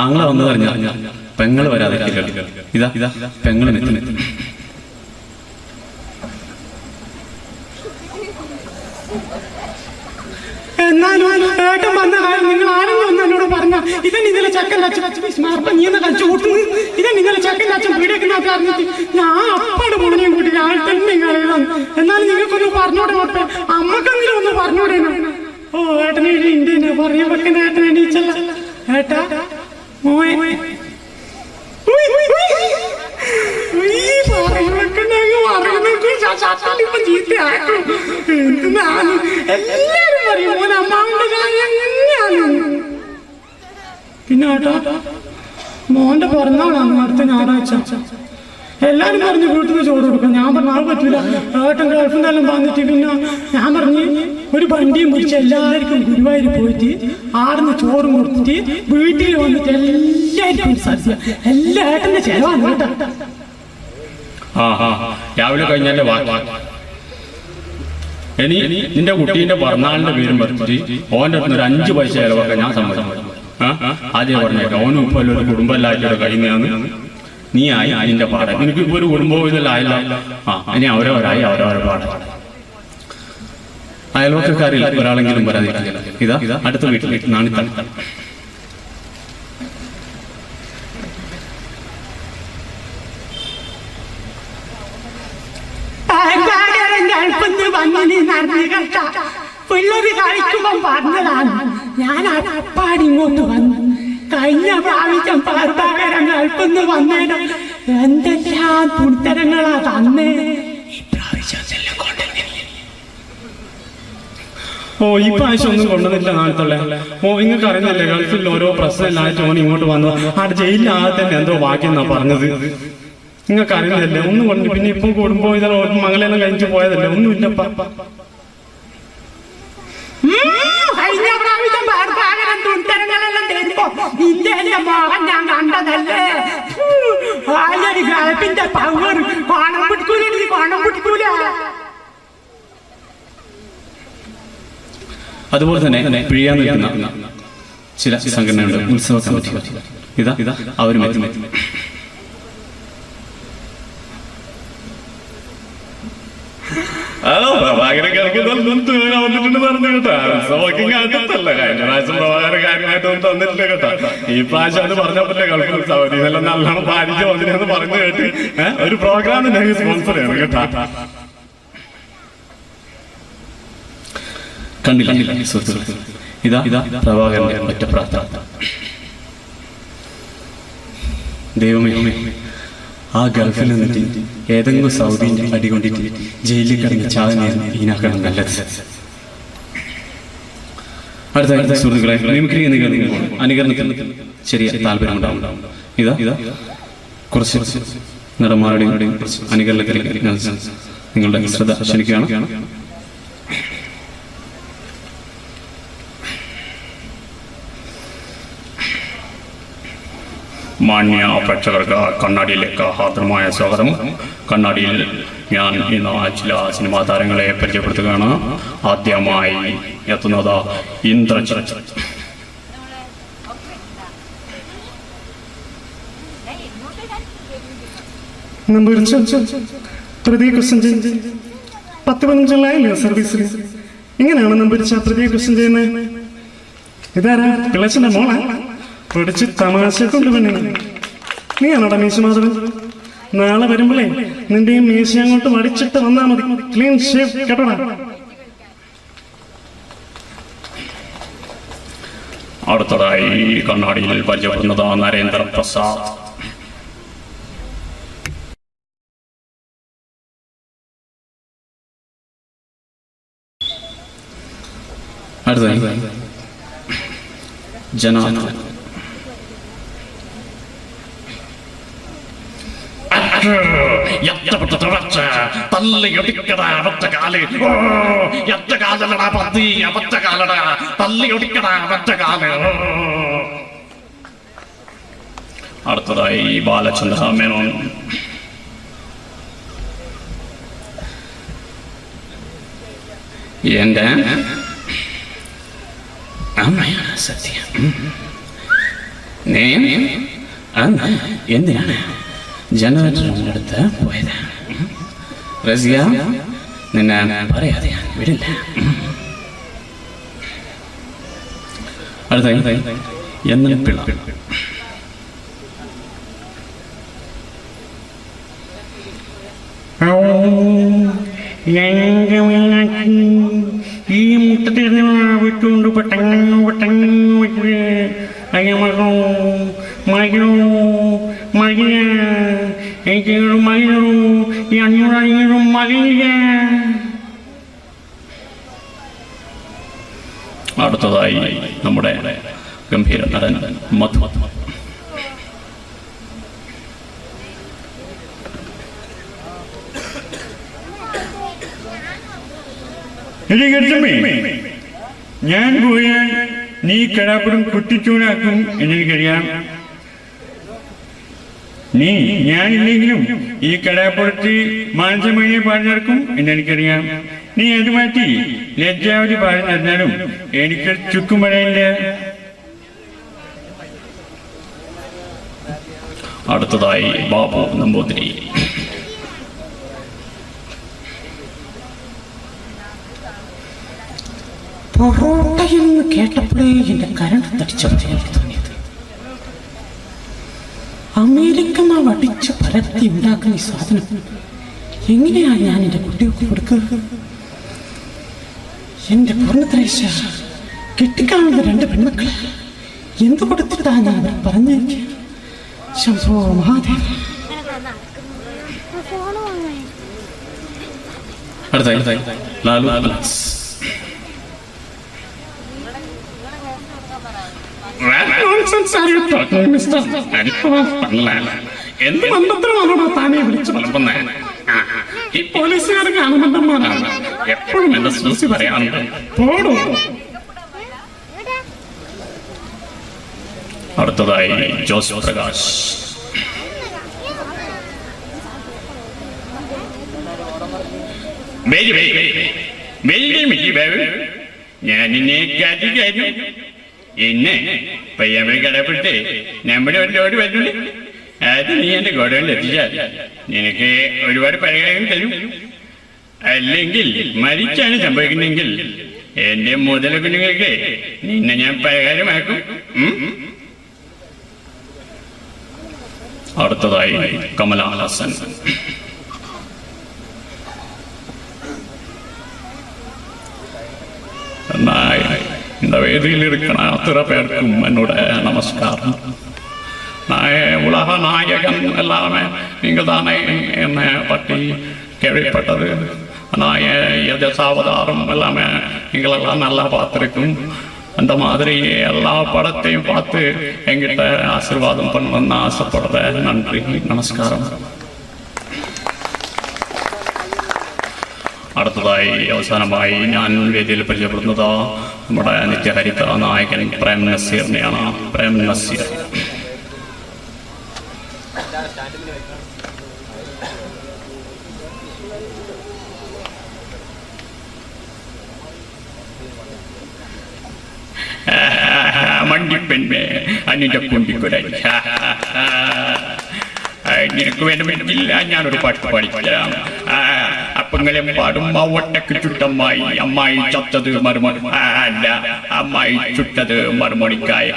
ആങ്ങളെ വന്നു പറഞ്ഞ പെങ്ങള് വരാതിരിക്കില്ല. ഇതാ പെങ്ങള് നെത്തി. എന്നാലും ഏട്ടൻ വന്ന കാര്യം നിങ്ങൾ ആരെങ്കിലും ഒന്ന് എന്നോട് പറഞ്ഞ ഇതന്നെ ഇന്നലെ ചക്കൻ്റെ അച്ഛൻ മാർപ്പം നീ എന്ന് കളിച്ചു കൂട്ടുന്നു. ഇതന്നെ ഇന്നലെ ചക്കൻ്റെ അച്ഛൻ വീടേക്കുന്നൊക്കെ അറിഞ്ഞിട്ട് ഞാൻ അപ്പാട് മുടങ്ങിയും കൂട്ടി ഞാൻ തന്നെ കളയണം. എന്നാലും നിങ്ങൾക്കൊന്ന് പറഞ്ഞോടെ നോട്ടെ, അമ്മക്കെങ്കിലും ഒന്ന് പറഞ്ഞോടെ. ഓ ഏട്ടനെ ഇന്ത്യനെ പറയാൻ വെക്കുന്ന ഏട്ടനെ എണീച്ചല്ല. ഏട്ടാ മോയെ എല്ലാരും പറയും മോനെ അമ്മാവിന്റെ കാര്യം എങ്ങനെയാണ്. പിന്നെ ഏട്ടാ മോന്റെ പിറന്നാളാണ് അടുത്ത ഞായറാഴ്ച. എല്ലാരും പറഞ്ഞു വീട്ടിൽ നിന്ന് ചോറ് കൊടുക്കാം. ഞാൻ പറഞ്ഞു അത് പറ്റില്ല, ഏട്ടൻ ഗൾഫിൽ നിന്നെല്ലാം വന്നിട്ട്. പിന്നെ ഞാൻ പറഞ്ഞു ഒരു വണ്ടിയും പിടിച്ച് എല്ലാവർക്കും ഗുരുവായൂർ പോയിട്ട് ആടുന്ന് ചോറും കൊടുത്തിട്ട് വീട്ടിൽ വന്നിട്ട് എല്ലാവർക്കും സദ്യ. എല്ലാ ഏട്ടന്റെ ചെലവാണ് കേട്ടോ. രാവിലെ കഴിഞ്ഞാലേ ഇനി നിന്റെ കുട്ടീന്റെ പിറന്നാളിന്റെ പേരും പറഞ്ഞിട്ട് ഓന്റെ അടുത്ത് ഒരു 5 പൈസ ചെലവൊക്കെ ഞാൻ സമ്മതിക്കും. ആദ്യം പറഞ്ഞേക്കാം, ഓനും ഇപ്പൊ ഒരു കുടുംബമല്ലായിട്ട് കഴിയുന്നതാണ്. നീ ആയി നിന്റെ പാടം. എനിക്ക് ഇപ്പൊ ഒരു കുടുംബവും ഇതെല്ലാം ആയില്ല. ഇനി അവരവരായി അവരവരെ പാടം. അയൽവക്കക്കാരിൽ ഒരാളെങ്കിലും വരാതിരിക്കില്ല. ഇതാ അടുത്ത വീട്ടിൽ നാണിത്തം. പിള്ളേര് കളിക്കുമ്പോ പറഞ്ഞതാണ്. ഞാൻ അപ്പാടി ഇങ്ങോട്ട് വന്നു. കഴിഞ്ഞ പ്രാവശ്യം പാർത്താകരം ഗൾഫിന്ന് വന്നേനോ എന്തെല്ലാം തുണിത്തരങ്ങളാ തന്നേ. ഈ പ്രാവശ്യം ഒന്നും കൊണ്ടുവന്നില്ല നാളത്തുള്ള. നിങ്ങൾക്ക് അറിയുന്നില്ലേ, ഗൾഫിൽ ഓരോ പ്രശ്നമില്ലായിട്ട് ഓൻ ഇങ്ങോട്ട് വന്നു. അവിടെ ജയിലിൽ ആകെ തന്നെ എന്തോ ബാക്കിയെന്നാ പറഞ്ഞത്. നിങ്ങൾക്ക് അറിയുന്നില്ലേ, ഒന്നും കൊണ്ട്. പിന്നെ ഇപ്പൊ കൂടുമ്പോ ഇതെല്ലാം മംഗലെല്ലാം കഴിഞ്ഞു പോയതല്ലേ, ഒന്നുമില്ലപ്പ. കഴിഞ്ഞ പ്രാവശ്യം പാർത്താകരം തുണിത്തരങ്ങളെല്ലാം തരുമ്പോ ഇന്ത്യയിലെ മോഹൻ ഞാൻ കണ്ടതല്ലേ. ആയൊരു ഗൾഫിന്റെ പവർ പണം പിടിക്കൂല, പണം പിടിക്കൂല. അതുപോലെ തന്നെ പിഴിയാൻ നിൽക്കുന്ന ചില സംഘടനകളുടെ ഉത്സവ കമ്മിറ്റി. ഇതാ അവരും എത്തി. പ്രഭാകരക്കാർക്ക് വന്നിട്ടുണ്ട് പറഞ്ഞു കേട്ടാ. ഉത്സവമൊക്കെ അടുത്തല്ല. കഴിഞ്ഞ പ്രാവശ്യം പ്രഭാകരക്കാരനായിട്ട് ഒന്നും തന്നിട്ടില്ല കേട്ടാ. ഈ പ്രാവശ്യം അത് പറഞ്ഞപ്പോഴേ ഗൾഫിൽ ഉത്സവം ഇതെല്ലാം നല്ലോണം പാലിച്ച് വന്നിരുന്നു പറഞ്ഞു കേട്ട് ഒരു പ്രോഗ്രാം തന്നെ സ്പോൺസർ ചെയ്യണം കേട്ടാ. കണ്ടില്ല സുഹൃത്തുക്കളെ, ഇതാ പ്രഭാകരന്റെ ഒറ്റ പ്രാർത്ഥന. ദൈവമേ, ആ ഗൾഫിൽ നിന്നിട്ട് ഏതെങ്കിലും സൗദിന്റെ അടികൊണ്ടിട്ട് ജയിലിൽ കിടന്ന് ചാകുന്നതായിരുന്നു ഈനാക്കണം നല്ലത്. അടുത്ത സുഹൃത്തുക്കളെ, മിമിക്രി അനുകരണത്തിന് ചെറിയ താല്പര്യമുണ്ടാവും. ഇതാ കുറച്ച് നടന്മാരുടെയും അനുകരണത്തിലേക്ക് നിങ്ങളുടെ ശ്രദ്ധ ക്ഷണിക്കുകയാണ്. മാന്യ പ്രേക്ഷകർക്ക് കണ്ണാടിയിലേക്ക് ഹാർദമായ സ്വാഗതം. കണ്ണാടിയിൽ ഞാൻ ഇന്ന് ചില സിനിമാ താരങ്ങളെ പരിചയപ്പെടുത്തുകയാണ്. ആദ്യമായി എത്തുന്നത് ഇന്ദ്രജിത്ത്. പ്രതീക് 10-15 സർവീസിൽ ഇങ്ങനെയാണ് നമ്പരിച്ച പ്രതീക് ചെയ്യുന്നത്. ഇതാരാ? പിള്ളച്ചന്റെ മോളെ പിടിച്ച് തമാശ കൊണ്ടുവന്നെ. നീയാണോടാ മീശ മാധവൻ? നാളെ വരുമ്പോഴേ നിന്റെ ഈ മീശ അങ്ങോട്ട് വടിച്ചിട്ട് വന്നാ മതി. ക്ലീൻ ഷേവ് കേട്ടോടാ. അടുത്തതായി കണ്ണാടിയിൽ പരിചയപ്പെടുന്നത് നരേന്ദ്ര പ്രസാദ്. അടുത്തതായി ജനാർദ്ദൻ. അടുത്തതായി ബാലചന്ദ്ര മേനോൻ. എന്റെ അമ്മയാണ് സത്യം. എന്തിനാണ് ജനറേറ്ററിന്റെ അടുത്ത് പോയത്? റസിയ, നിന്നെ പറയാതെ ഞാൻ വിടില്ല. അടുത്ത എന്ന പിള്ള. ഈ മുട്ടത്തിൽ വിട്ടുകൊണ്ട് പെട്ടെന്ന് അടുത്തതായി നമ്മുടെ ഗംഭീര നടൻ മധു. ഞാൻ പോയാൽ നീ കടാപ്പുറം കുട്ടിച്ചൂനാക്കും എന്നെനിക്കറിയാം. ഞാനില്ലെങ്കിലും ഈ കടാപ്പുറത്ത് മാനസമയെ പാടി നടക്കും എന്നെനിക്കറിയാം. നീ അത് മാറ്റി ലജ്ജാവതി പാടി നടന്നാലും എനിക്ക് ചുക്കും പറയില്ല. അടുത്തതായി ബാബു നമ്പൂതിരി. പൊറോട്ടയെന്ന് കേട്ടപ്പോഴേ എന്റെ കരണ്ട് തടിച്ച തോന്നിയത്. അമേരിക്ക മാവ് അടിച്ച് പരത്തി ഉണ്ടാക്കുന്ന ഈ സാധനം എങ്ങനെയാ ഞാൻ എന്റെ കുട്ടികൾക്ക് കൊടുക്കുക? എന്റെ പൂർണ്ണത്രേശ കെട്ടിക്കാണുന്ന 2 പെൺമക്കളെ എന്തു കൊടുത്തിട്ടാ ഞാൻ അവർ പറഞ്ഞേക്ക്? ശംഭോ മഹാദേവ. ലാലു എന്ത് മന്ത്രമാണോ താനെ വിളിച്ചു വളർത്തുന്നേ? ഈ പോലീസുകാർക്ക് ആനന്ദന്മാരാണ്. എപ്പോഴും എന്റെ സൂസി പറയാറുണ്ട്, പോടൂ. അടുത്തതായി ജോസ് പ്രകാശ്. ഞാൻ നിന്നെ കാര്യം എന്നെ പയ്യാമ്പഴി കടപ്പെട്ട് നമ്മുടെ ഓടി വരുന്നുണ്ട്. അത് നീ എന്റെ ഗോഡൗണിൽ എത്തിച്ചാൽ നിനക്ക് ഒരുപാട് പരിഹാരം തരും. അല്ലെങ്കിൽ മരിച്ചാണ് സംഭവിക്കുന്നെങ്കിൽ എന്റെ മുതല കുഞ്ഞുങ്ങൾക്ക് നിന്നെ ഞാൻ പരിഹാരമാക്കും. അടുത്തതായി കമലഹാസൻ. இந்த வேதியில் இருக்கிற அத்தனை பேருக்கும் என்னோட நமஸ்காரம். உலக நாயகன் எல்லாமே நீங்க தானே என்னை பற்றி கேள்விப்பட்டது. நான் எதாவதாரம் எல்லாமே நீங்களெல்லாம் நல்லா பார்த்துருக்கும். அந்த மாதிரி எல்லா படத்தையும் பார்த்து எங்கிட்ட ஆசீர்வாதம் பண்ணணும்னு ஆசைப்படுறேன். நன்றி, நமஸ்காரம். അടുത്തതായി അവസാനമായി ഞാൻ വേദിയിൽ പരിചയപ്പെടുന്നത് നമ്മുടെ നിത്യഹരിത നായകൻ പ്രേം നസീറിനെയാണ്. പ്രേം നസീർ. മണ്ടിപ്പെൺമേ അന്നിന്റെ കുണ്ടിക്കുരൻ. നിനക്ക് വേണമെങ്കില്ല ഞാനൊരു പാട്ട് പാടിത്തരാം. അപ്പങ്ങളെ പാടും ഒട്ടക്ക് ചുട്ടമ്മായി. അമ്മായി ചത്തത് മറുമണി അല്ല, അമ്മായി ചുട്ടത് മറുമണിക്കായി.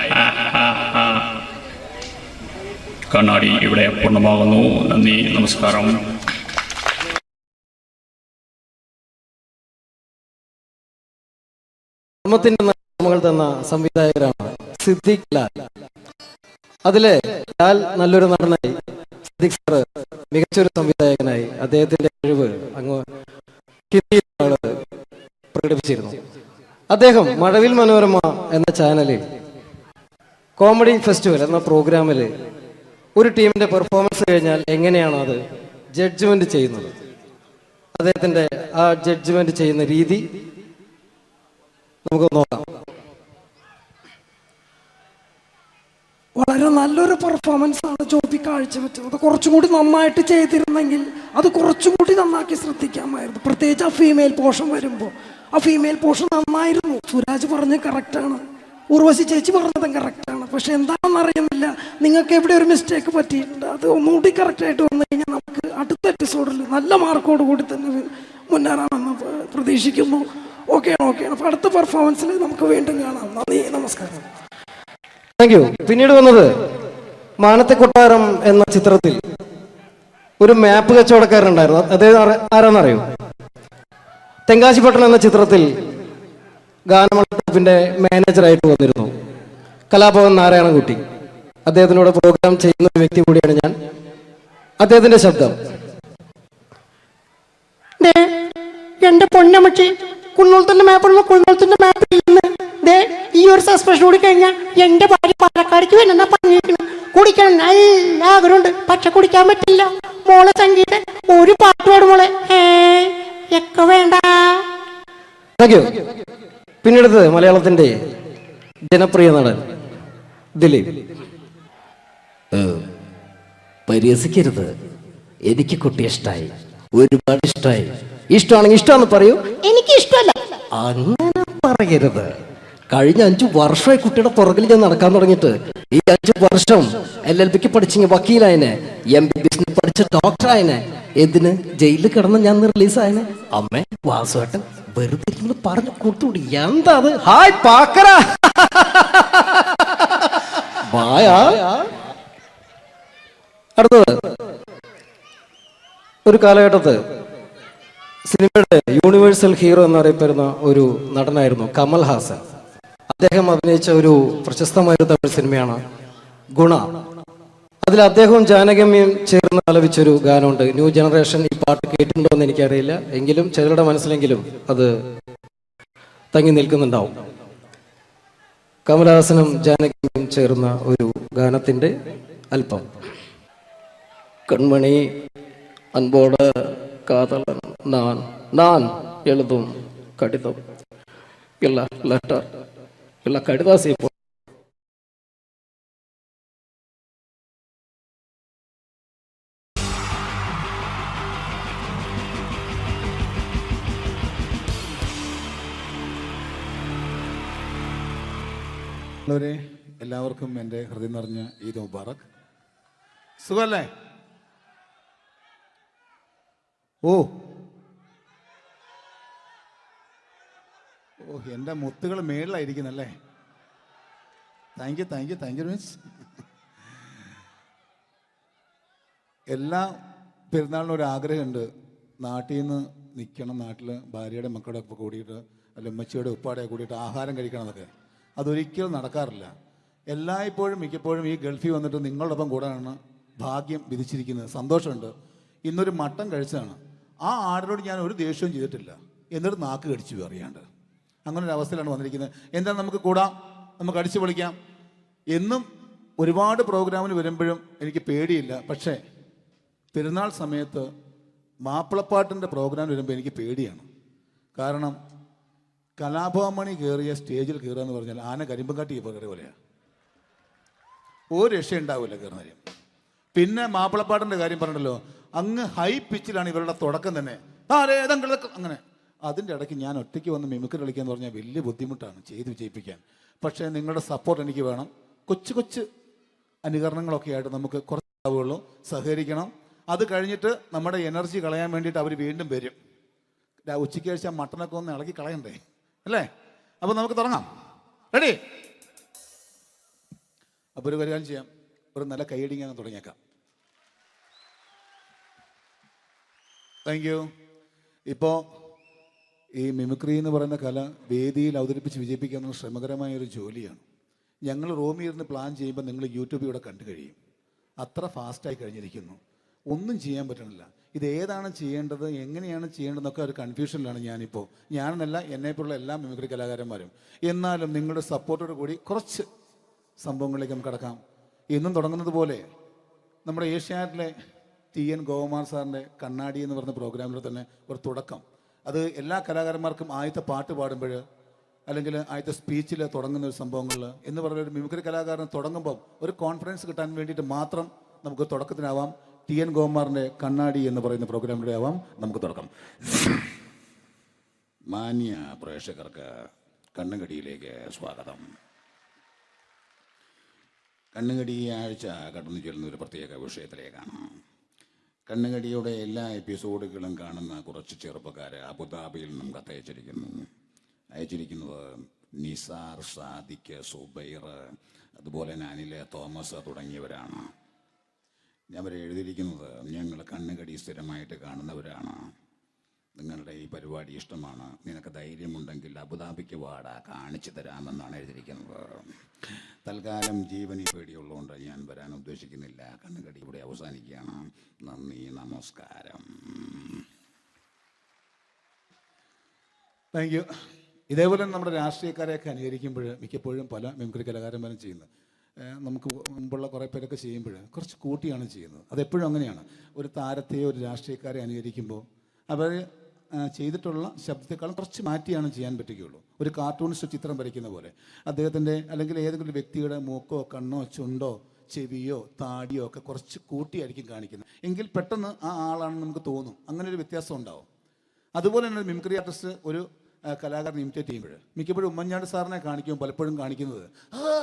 കണ്ണാടി ഇവിടെ പൂർണ്ണമാകുന്നു. നന്ദി, നമസ്കാരം. നമ്മൾ തന്ന സംവിധായകരാണ് സിദ്ദിഖ് ലാൽ. അതിലെ ലാൽ നല്ലൊരു നടനായി, സിദ്ദിഖ് സാറ് മികച്ചൊരു സംവിധായകനായി അദ്ദേഹത്തിന്റെ കഴിവ് അങ്ങ് ഹിന്ദിയിലാണ് പ്രകടിപ്പിച്ചിരുന്നു. അദ്ദേഹം മഴവിൽ മനോരമ എന്ന ചാനലിൽ കോമഡി ഫെസ്റ്റിവൽ എന്ന പ്രോഗ്രാമിൽ ഒരു ടീമിന്റെ പെർഫോമൻസ് കഴിഞ്ഞാൽ എങ്ങനെയാണ് അത് ജഡ്ജ്മെന്റ് ചെയ്യുന്നത്, അദ്ദേഹത്തിന്റെ ആ ജഡ്ജ്മെന്റ് ചെയ്യുന്ന രീതി നമുക്ക് നോക്കാം. വളരെ നല്ലൊരു പെർഫോമൻസ് ആണ് ജോബി കാഴ്ചവെച്ചത്. അത് കുറച്ചും കൂടി നന്നായിട്ട് ചെയ്തിരുന്നെങ്കിൽ അത് കുറച്ചും കൂടി നന്നാക്കി ശ്രദ്ധിക്കാമായിരുന്നു. പ്രത്യേകിച്ച് ആ ഫീമെയിൽ പോർഷൻ വരുമ്പോൾ ആ ഫീമെയിൽ പോർഷൻ നന്നായിരുന്നു. സുരാജ് പറഞ്ഞത് കറക്റ്റാണ്, ഉർവശി ചേച്ചി പറഞ്ഞതും കറക്റ്റാണ്. പക്ഷെ എന്താണെന്ന് അറിയുന്നില്ല, നിങ്ങൾക്ക് എവിടെ ഒരു മിസ്റ്റേക്ക് പറ്റിയിട്ടുണ്ട്. അത് ഒന്നുകൂടി കറക്റ്റായിട്ട് വന്നു കഴിഞ്ഞാൽ നമുക്ക് അടുത്ത എപ്പിസോഡിൽ നല്ല മാർക്കോട് കൂടി തന്നെ മുന്നേറാമെന്ന് പ്രതീക്ഷിക്കുന്നു. ഓക്കെയാണ്. അപ്പോൾ അടുത്ത പെർഫോമൻസിൽ നമുക്ക് വീണ്ടും കാണാം. നന്ദി, നമസ്കാരം. Thank you. പിന്നീട് വന്നത് മാനത്തെ കൊട്ടാരം എന്ന ചിത്രത്തിൽ ഒരു മാപ്പ് കച്ചവടക്കാരനുണ്ടായിരുന്നു. അദ്ദേഹം ആരാന്നറിയോ? തെങ്കാശിപ്പട്ടണം എന്ന ചിത്രത്തിൽ ഗാനമണ്ഡലത്തിന്റെ മാനേജറായിട്ട് വന്നിരുന്നു കലാഭവൻ നാരായണൻകുട്ടി. അദ്ദേഹത്തിനോട് പ്രോഗ്രാം ചെയ്യുന്ന ഒരു വ്യക്തി കൂടിയാണ് ഞാൻ. അദ്ദേഹത്തിന്റെ ശബ്ദം. എന്റെ പൊന്നമ്മച്ചി, കുന്നോളത്തിന്റെ മാപ്പുള്ള കുന്നോളത്തിന്റെ മാപ്പിൽ നിന്ന് ഈ ഒരു സസ്പെൻഷൻ കൂടി കഴിഞ്ഞാൽ എന്റെ ഭാര്യ പാലക്കാടിക്ക് വേണമെന്നാ പറഞ്ഞിരിക്കുന്നു. കുടിക്കണം നല്ല ആഗ്രഹമുണ്ട്, പക്ഷെ കുടിക്കാൻ പറ്റില്ല. മോളെ സംഗീത ഒരു പാട്ട് പാടും മോളെ. ഒക്കെ വേണ്ട. Thank you. പിന്നീട് മലയാളത്തിന്റെ ജനപ്രിയ നടൻ ദിലീപ്. പരിഹസിക്കരുത്, എനിക്ക് കുട്ടി ഇഷ്ടായി, ഒരുപാട് ഇഷ്ടായി. ഇഷ്ടമാണെങ്കിൽ ഇഷ്ടമാണെന്ന് പറയൂ. എനിക്ക് ഇഷ്ടമല്ല അങ്ങനെ പറയരുത്. കഴിഞ്ഞ 5 വർഷമായി കുട്ടിയുടെ പുറകിൽ ഞാൻ നടക്കാൻ തുടങ്ങിയിട്ട്. ഈ 5 വർഷം LLBക്ക് പഠിച്ചെങ്കിൽ വക്കീലായനെ, MBBS പഠിച്ച ഡോക്ടറായനെ, എന്തിന് ജയിലിൽ കിടന്ന് ഞാൻ റിലീസായനെ. അമ്മേ വാസുവേട്ടൻ വെറുതെ ഇരുന്ന് പറഞ്ഞു കൊടുത്തുകൂടി. എന്താ അത്? ഹായ് പാക്കര. അടുത്തത് ഒരു കാലഘട്ടത്ത് സിനിമയുടെ യൂണിവേഴ്സൽ ഹീറോ എന്നറിയപ്പെടുന്ന ഒരു നടനായിരുന്നു കമൽ ഹാസൻ. അദ്ദേഹം അഭിനയിച്ച ഒരു പ്രശസ്തമായ ഒരു തമിഴ് സിനിമയാണ് ഗുണ. അതിൽ അദ്ദേഹവും ജാനകിയമ്മയും ചേർന്ന് ആലപിച്ചൊരു ഗാനമുണ്ട്. ന്യൂ ജനറേഷൻ ഈ പാട്ട് കേട്ടിട്ടുണ്ടോ എന്ന് എനിക്കറിയില്ല, എങ്കിലും ചിലരുടെ മനസ്സിലെങ്കിലും അത് തങ്ങി നിൽക്കുന്നുണ്ടാവും. കമൽഹാസനും ജാനകിയമ്മയും ചേർന്ന ഒരു ഗാനത്തിന്റെ അല്പം. കൺമണി അൻപോട് കാതലൻ நான் நான் எழுதும் கடிதம் இல்ல லெட்டர் இல்ல கடிதாசி എല്ലാവർക്കും എൻ്റെ ഹൃദയം നിറഞ്ഞ ഈദ് മുബാറക്. സുഖല്ലേ? ഓ ഓ എൻ്റെ മുത്തുകൾ മേളിലായിരിക്കുന്നല്ലേ. Thank you miss. എല്ലാ പെരുന്നാളിനും ഒരു ആഗ്രഹമുണ്ട്, നാട്ടിൽ നിന്ന് നിൽക്കണം, നാട്ടിൽ ഭാര്യയുടെ മക്കളുടെ ഒക്കെ കൂടിയിട്ട് അല്ല ഉമ്മച്ചിയുടെ ഉപ്പാടെ കൂടിയിട്ട് ആഹാരം കഴിക്കണം എന്നൊക്കെ. അതൊരിക്കലും നടക്കാറില്ല. എല്ലായ്പ്പോഴും മിക്കപ്പോഴും ഈ ഗൾഫിൽ വന്നിട്ട് നിങ്ങളോടൊപ്പം കൂടാനാണ് ഭാഗ്യം വിധിച്ചിരിക്കുന്നത്. സന്തോഷമുണ്ട്. ഇന്നൊരു മട്ടൻ കഴിച്ചതാണ്. ആ ആടിനോട് ഞാൻ ഒരു ദേഷ്യവും ചെയ്തിട്ടില്ല, എന്നിട്ട് നാക്ക് കടിച്ചു അറിയാണ്ട്. അങ്ങനെ ഒരു അവസ്ഥയിലാണ് വന്നിരിക്കുന്നത്. എന്താണ്, നമുക്ക് കൂടാം, നമുക്ക് അടിച്ചു പൊളിക്കാം എന്നും ഒരുപാട് പ്രോഗ്രാമിന് വരുമ്പോഴും എനിക്ക് പേടിയില്ല. പക്ഷേ പെരുന്നാൾ സമയത്ത് മാപ്പിളപ്പാട്ടിൻ്റെ പ്രോഗ്രാം വരുമ്പോൾ എനിക്ക് പേടിയാണ്. കാരണം കലാഭവമണി കയറിയ സ്റ്റേജിൽ കയറുക എന്ന് പറഞ്ഞാൽ ആന കരിമ്പം കാട്ടി കയറിയ പോലെയാണ്. ഒരു രക്ഷ ഉണ്ടാവില്ല കയറുന്നതിന്. പിന്നെ മാപ്പിളപ്പാട്ടിൻ്റെ കാര്യം പറഞ്ഞല്ലോ, അങ്ങ് ഹൈ പിച്ചിലാണ് ഇവരുടെ തുടക്കം തന്നെ. അങ്ങനെ അതിൻ്റെ ഇടയ്ക്ക് ഞാൻ ഒറ്റയ്ക്ക് വന്ന് മിമിക്രി കളിക്കാന്ന് പറഞ്ഞാൽ വലിയ ബുദ്ധിമുട്ടാണ് ചെയ്ത് വിജയിപ്പിക്കാൻ. പക്ഷേ നിങ്ങളുടെ സപ്പോർട്ട് എനിക്ക് വേണം. കൊച്ചു കൊച്ചു അനുകരണങ്ങളൊക്കെ ആയിട്ട് നമുക്ക് കുറച്ചാവുള്ളൂ. സഹകരിക്കണം. അത് കഴിഞ്ഞിട്ട് നമ്മുടെ എനർജി കളയാൻ വേണ്ടിയിട്ട് അവർ വീണ്ടും വരും. ഉച്ചയ്ക്ക് കഴിച്ച മട്ടനൊക്കെ ഒന്ന് ഇളക്കി കളയണ്ടേ അല്ലേ? അപ്പോൾ നമുക്ക് തുടങ്ങാം. റെഡി? അപ്പോൾ ഒരു കാര്യം ചെയ്യാം, ഒരു നല്ല കൈയടിങ്ങാൻ തുടങ്ങിയേക്കാം. Thank you. ഇപ്പോൾ ഈ മിമിക്രി എന്ന് പറയുന്ന കല വേദിയിൽ അവതരിപ്പിച്ച് വിജയിപ്പിക്കുക എന്നുള്ള ശ്രമകരമായൊരു ജോലിയാണ്. ഞങ്ങൾ റൂമിൽ ഇരുന്ന് പ്ലാൻ ചെയ്യുമ്പോൾ നിങ്ങൾ യൂട്യൂബിലൂടെ കണ്ടു കഴിയും. അത്ര ഫാസ്റ്റായി കഴിഞ്ഞിരിക്കുന്നു. ഒന്നും ചെയ്യാൻ പറ്റണില്ല. ഇത് ഏതാണ് ചെയ്യേണ്ടത്, എങ്ങനെയാണ് ചെയ്യേണ്ടതെന്നൊക്കെ ഒരു കൺഫ്യൂഷനിലാണ് ഞാനിപ്പോൾ. ഞാനെന്നല്ല, എന്നെപ്പോലുള്ള എല്ലാ മിമിക്രി കലാകാരന്മാരും. എന്നാലും നിങ്ങളുടെ സപ്പോർട്ടോട് കൂടി കുറച്ച് സംഭവങ്ങളിലേക്ക് നമുക്ക് കടക്കാം. എന്നും തുടങ്ങുന്നത് പോലെ നമ്മുടെ ഏഷ്യാനെറ്റിലെ TN ഗോപകുമാർ സാറിൻ്റെ കണ്ണാടി എന്ന് പറഞ്ഞ പ്രോഗ്രാമിൽ തന്നെ ഒരു തുടക്കം. അത് എല്ലാ കലാകാരന്മാർക്കും ആദ്യത്തെ പാട്ട് പാടുമ്പോൾ അല്ലെങ്കിൽ ആദ്യത്തെ സ്പീച്ചിൽ തുടങ്ങുന്ന ഒരു സംഭവങ്ങളിൽ എന്ന് പറഞ്ഞ ഒരു മിമിക്രി കലാകാരൻ തുടങ്ങുമ്പോൾ ഒരു കോൺഫിഡൻസ് കിട്ടാൻ വേണ്ടിയിട്ട് മാത്രം നമുക്ക് തുടക്കത്തിനാവാം. TN ഗോപകുമാറിൻ്റെ കണ്ണാടി എന്ന് പറയുന്ന പ്രോഗ്രാമിലൂടെ ആവാം നമുക്ക് തുടക്കം. മാന്യ പ്രേക്ഷകർക്ക് കണ്ണുകടിയിലേക്ക് സ്വാഗതം. കണ്ണുകടി ആഴ്ച കടന്നു ചെല്ലുന്ന ഒരു പ്രത്യേക വിഷയത്തിലേക്കാണ്. കണ്ണുകടിയുടെ എല്ലാ എപ്പിസോഡുകളും കാണുന്ന കുറച്ച് ചെറുപ്പക്കാർ അബുദാബിയിൽ നിന്നും കത്തയച്ചിരിക്കുന്നു. അയച്ചിരിക്കുന്നത് നിസാർ, സാദിഖ്, സുബൈർ, അതുപോലെ അനിൽ, തോമസ് തുടങ്ങിയവരാണ്. അവർ എഴുതിയിരിക്കുന്നത്, ഞങ്ങൾ കണ്ണുകടി സ്ഥിരമായിട്ട് കാണുന്നവരാണ്. നിങ്ങളുടെ ഈ പരിപാടി ഇഷ്ടമാണ്. നിനക്ക് ധൈര്യമുണ്ടെങ്കിൽ അബുദാബിക്ക് വാടാ, കാണിച്ചു തരാമെന്നാണ് എഴുതിയിരിക്കുന്നത്. തൽക്കാലം ജീവനി പേടിയുള്ളതുകൊണ്ട് ഞാൻ വരാൻ ഉദ്ദേശിക്കുന്നില്ല. കണ്ണുകടി ഇവിടെ അവസാനിക്കുകയാണ്. നന്ദി, നമസ്കാരം. Thank you. ഇതേപോലെ നമ്മുടെ രാഷ്ട്രീയക്കാരെയൊക്കെ അനുകരിക്കുമ്പോൾ മിക്കപ്പോഴും പല മിമിക്രി കലാകാരന്മാരും ചെയ്യുന്നത്, നമുക്ക് മുമ്പുള്ള കുറേ പേരൊക്കെ ചെയ്യുമ്പോൾ കുറച്ച് കൂട്ടിയാണ് ചെയ്യുന്നത്. അതെപ്പോഴും അങ്ങനെയാണ്. ഒരു താരത്തെയോ ഒരു രാഷ്ട്രീയക്കാരെ അനുകരിക്കുമ്പോൾ അവർ ചെയ്തിട്ടുള്ള ശബ്ദത്തെക്കാളും കുറച്ച് മാറ്റിയാണ് ചെയ്യാൻ പറ്റുകയുള്ളൂ. ഒരു കാർട്ടൂണിസ്റ്റ് ചിത്രം വരയ്ക്കുന്ന പോലെ അദ്ദേഹത്തിൻ്റെ അല്ലെങ്കിൽ ഏതെങ്കിലും ഒരു വ്യക്തിയുടെ മൂക്കോ കണ്ണോ ചുണ്ടോ ചെവിയോ താടിയോ ഒക്കെ കുറച്ച് കൂട്ടിയായിരിക്കും കാണിക്കുന്നത്. എങ്കിൽ പെട്ടെന്ന് ആ ആളാണെന്ന് നമുക്ക് തോന്നും. അങ്ങനെ ഒരു വ്യത്യാസം ഉണ്ടാവും. അതുപോലെ തന്നെ മിമിക്രി ആർട്ടിസ്റ്റ് ഒരു കലാകാരൻ ഇമിറ്റേറ്റ് ചെയ്യുമ്പോൾ മിക്കപ്പോഴും ഉമ്മൻചാണ്ടി സാറിനെ കാണിക്കും, പലപ്പോഴും കാണിക്കുന്നത്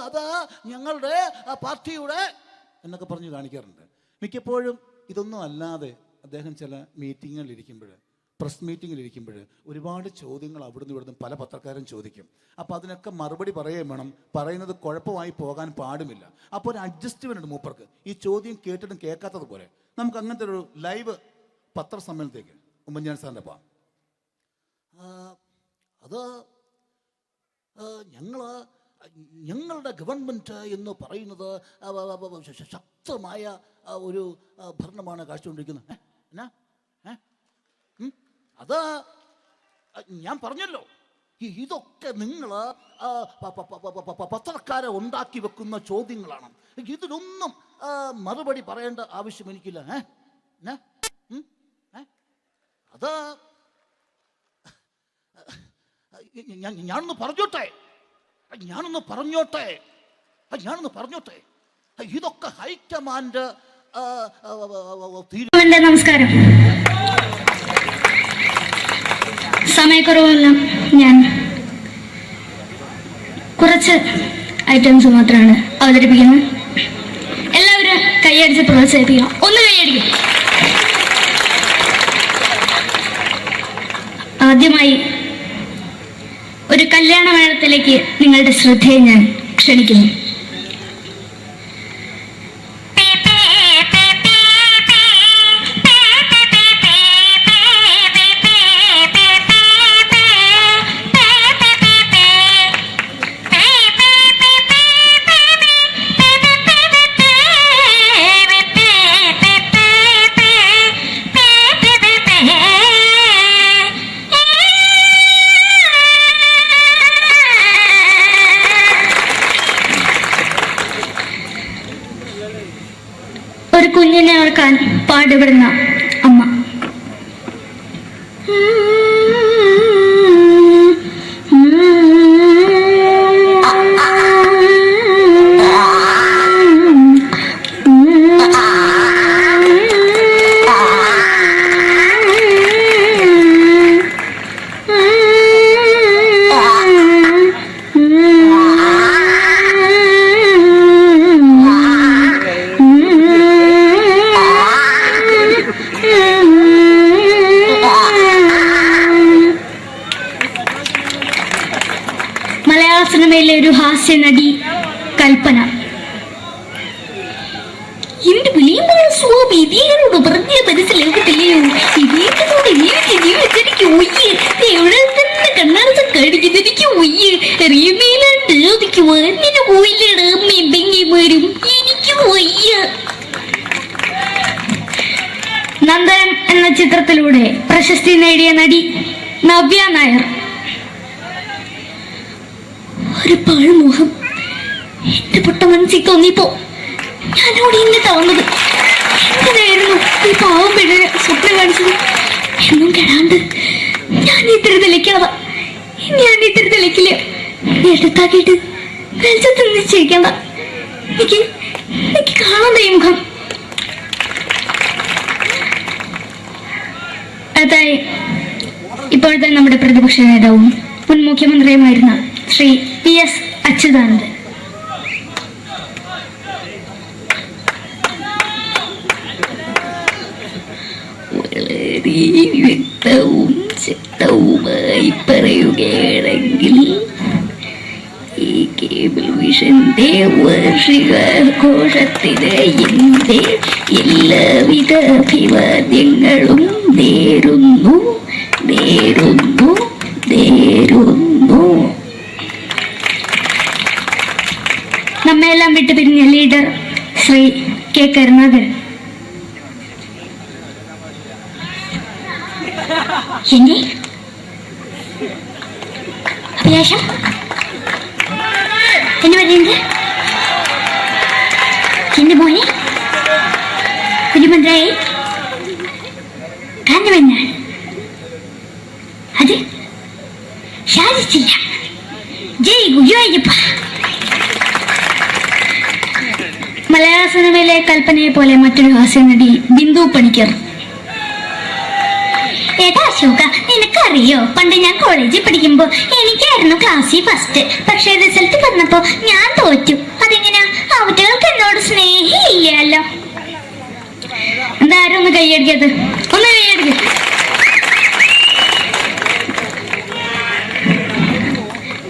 അതാ ഞങ്ങളുടെ പാർട്ടിയുടെ എന്നൊക്കെ പറഞ്ഞ് കാണിക്കാറുണ്ട്. മിക്കപ്പോഴും ഇതൊന്നും അല്ലാതെ അദ്ദേഹം ചില മീറ്റിങ്ങുകളിലിരിക്കുമ്പോൾ, പ്രസ് മീറ്റിങ്ങിലിരിക്കുമ്പോൾ ഒരുപാട് ചോദ്യങ്ങൾ അവിടുന്ന് ഇവിടുന്ന് പല പത്രക്കാരും ചോദിക്കും. അപ്പോൾ അതിനൊക്കെ മറുപടി പറയുകയും വേണം. പറയുന്നത് കുഴപ്പമായി പോകാൻ പാടുമില്ല. അപ്പോൾ ഒരു അഡ്ജസ്റ്റ്മെൻ്റ് ഉണ്ട് മൂപ്പർക്ക്. ഈ ചോദ്യം കേട്ടിട്ടും കേൾക്കാത്തതുപോലെ നമുക്ക് അങ്ങനത്തെ ഒരു ലൈവ് പത്രസമ്മേളനത്തേക്ക് ഉമ്മൻചാണ്ടി സാറിൻ്റെ പോകാം. അത് ഞങ്ങളുടെ ഗവൺമെൻറ് എന്ന് പറയുന്നത് ശക്തമായ ഒരു ഭരണമാണ് കാഴ്ചകൊണ്ടിരിക്കുന്നത്. എന്നാ അത് ഞാൻ പറഞ്ഞല്ലോ, ഇതൊക്കെ നിങ്ങൾ പത്രക്കാരെ ഉണ്ടാക്കി വെക്കുന്ന ചോദ്യങ്ങളാണ്. ഇതിനൊന്നും മറുപടി പറയേണ്ട ആവശ്യം എനിക്കില്ല. അത് ഞാനൊന്ന് പറഞ്ഞോട്ടെ ഇതൊക്കെ ഹൈക്കമാൻഡ്. നമസ്കാരം. സമയക്കുറവല്ല, ഞാൻ കുറച്ച് ഐറ്റംസ് മാത്രമാണ് അവതരിപ്പിക്കുന്നത്. എല്ലാവരും കൈയടിച്ച് പ്രോത്സാഹിപ്പിക്കണം. ഒന്ന് കൈയടിക്കും. ആദ്യമായി ഒരു കല്യാണ മേളത്തിലേക്ക് നിങ്ങളുടെ ശ്രദ്ധയെ ഞാൻ ക്ഷണിക്കുന്നു. ഒരു കുഞ്ഞിനെ ഓർക്കാൻ പാടുപെടുന്ന അമ്മ. മലയാള സിനിമയിലെ ഒരു ഹാസ്യ നടി കൽപ്പന. എന്റെ വിളിയുമ്പോൾ സ്വാമി ഇതിനോട് പറഞ്ഞ മനസ്സിലാകത്തില്ലയോ? ഇതിനോട് എനിക്ക് ജീവിച്ചെനിക്ക് ഒയ്യ്, എവിടെ തന്നെ കണ്ണാടച്ച കടിക്കുന്നത് എനിക്ക് ഒയ്യ്. അറിയുന്നതിലാണ്ട് എനിക്ക് വന്നിന് പോയില്ലേടാ മെമ്പെങ്ങിമാരും, എനിക്ക് ഒയ്യ. നന്ദനം എന്ന ചിത്രത്തിലൂടെ പ്രശസ്തി നേടിയ നടി നവ്യ നായർ. ഒരു പാഴ്മുഖം എന്റെ പൊട്ട മനസ്സിൽ തോന്നിയപ്പോ ഞാനോട് ഇന്നിട്ടാ വന്നത്. എങ്ങനെയായിരുന്നു ഈ പാവം പെണ്ണിനെ സ്വപ്നം കാണിച്ചത്? എന്നും കെടാണ്ട് ഞാൻ ഇത്തിരി തെളിക്കില്ല. എടുത്താക്കിയിട്ട് വെളിച്ചത്തിൽ നിശ്ചയിക്കണ്ട. എനിക്ക് കാണാൻ ഈ മുഖം. അതായി ഇപ്പോഴത്തെ നമ്മുടെ പ്രതിപക്ഷ നേതാവും മുൻ മുഖ്യമന്ത്രിയുമായിരുന്ന ശ്രീ PS അച്യുതാനന്ദൻ. വളരെ വ്യക്തവും ശക്തവുമായി പറയുകയാണെങ്കിൽ ഈ കേബിൾ വിഷന്റെ വാർഷികാഘോഷത്തിന് എന്റെ എല്ലാവിധ അഭിവാദ്യങ്ങളും നേരുന്നു. നമ്മെല്ലാം വിട്ടുപിരിഞ്ഞ ലീഡർ ശ്രീ കെ കരുണാകരൻ. എന്റെ അഭിലാഷം എന്ന് പറയുന്നത് എന്റെ മോനെ കുഞ്ഞുമന്ത്രായി കാഞ്ഞവന്നാണ്. മലയാള സിനിമയിലെ കൽപ്പനയെ പോലെ മറ്റൊരു ഹാസ്യനടി ബിന്ദു പണിക്കർ. ഏട്ടാ അശോക, നിനക്കറിയോ പണ്ട് ഞാൻ കോളേജിൽ പഠിക്കുമ്പോ എനിക്കായിരുന്നു ക്ലാസ്സിൽ ഫസ്റ്റ്. പക്ഷെ റിസൾട്ട് പറഞ്ഞപ്പോ ഞാൻ തോറ്റു. അതെങ്ങനെയാ? അവറ്റകൾക്ക് എന്നോട് സ്നേഹമില്ലല്ലോ. എന്താരും ഒന്ന് കൈയടിക്കത്, ഒന്ന് കൈയടിക്ക.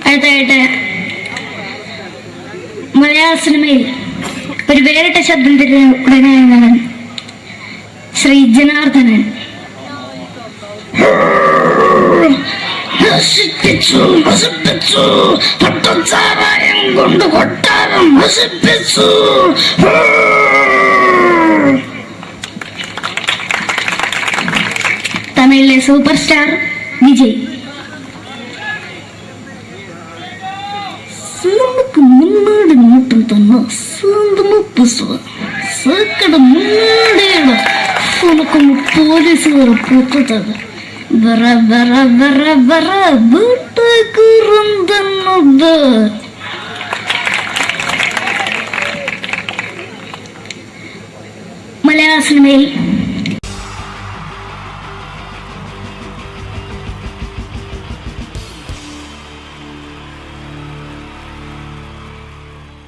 അടുത്തായിട്ട് മലയാള സിനിമയിൽ ഒരു വേറിട്ട ശബ്ദം ഉടനായതാണ് ശ്രീ ജനാർദ്ദനൻ. നശിപ്പിച്ചു നശിപ്പിച്ചു, പട്ടച്ചാരായം കൊണ്ട് കൊട്ടാരം നശിപ്പിച്ചു. തമിഴിലെ സൂപ്പർ സ്റ്റാർ വിജയ്. നമുക്ക് മുന്നാടി നോട്ടം തന്നെ സ്വന്തം സക്കട മുന്നേട പോലീസുകാർ പൊത്തത് വറ വറ വറ വറ വീട്ടുകുറുന്നത്. മലയാള സിനിമയിൽ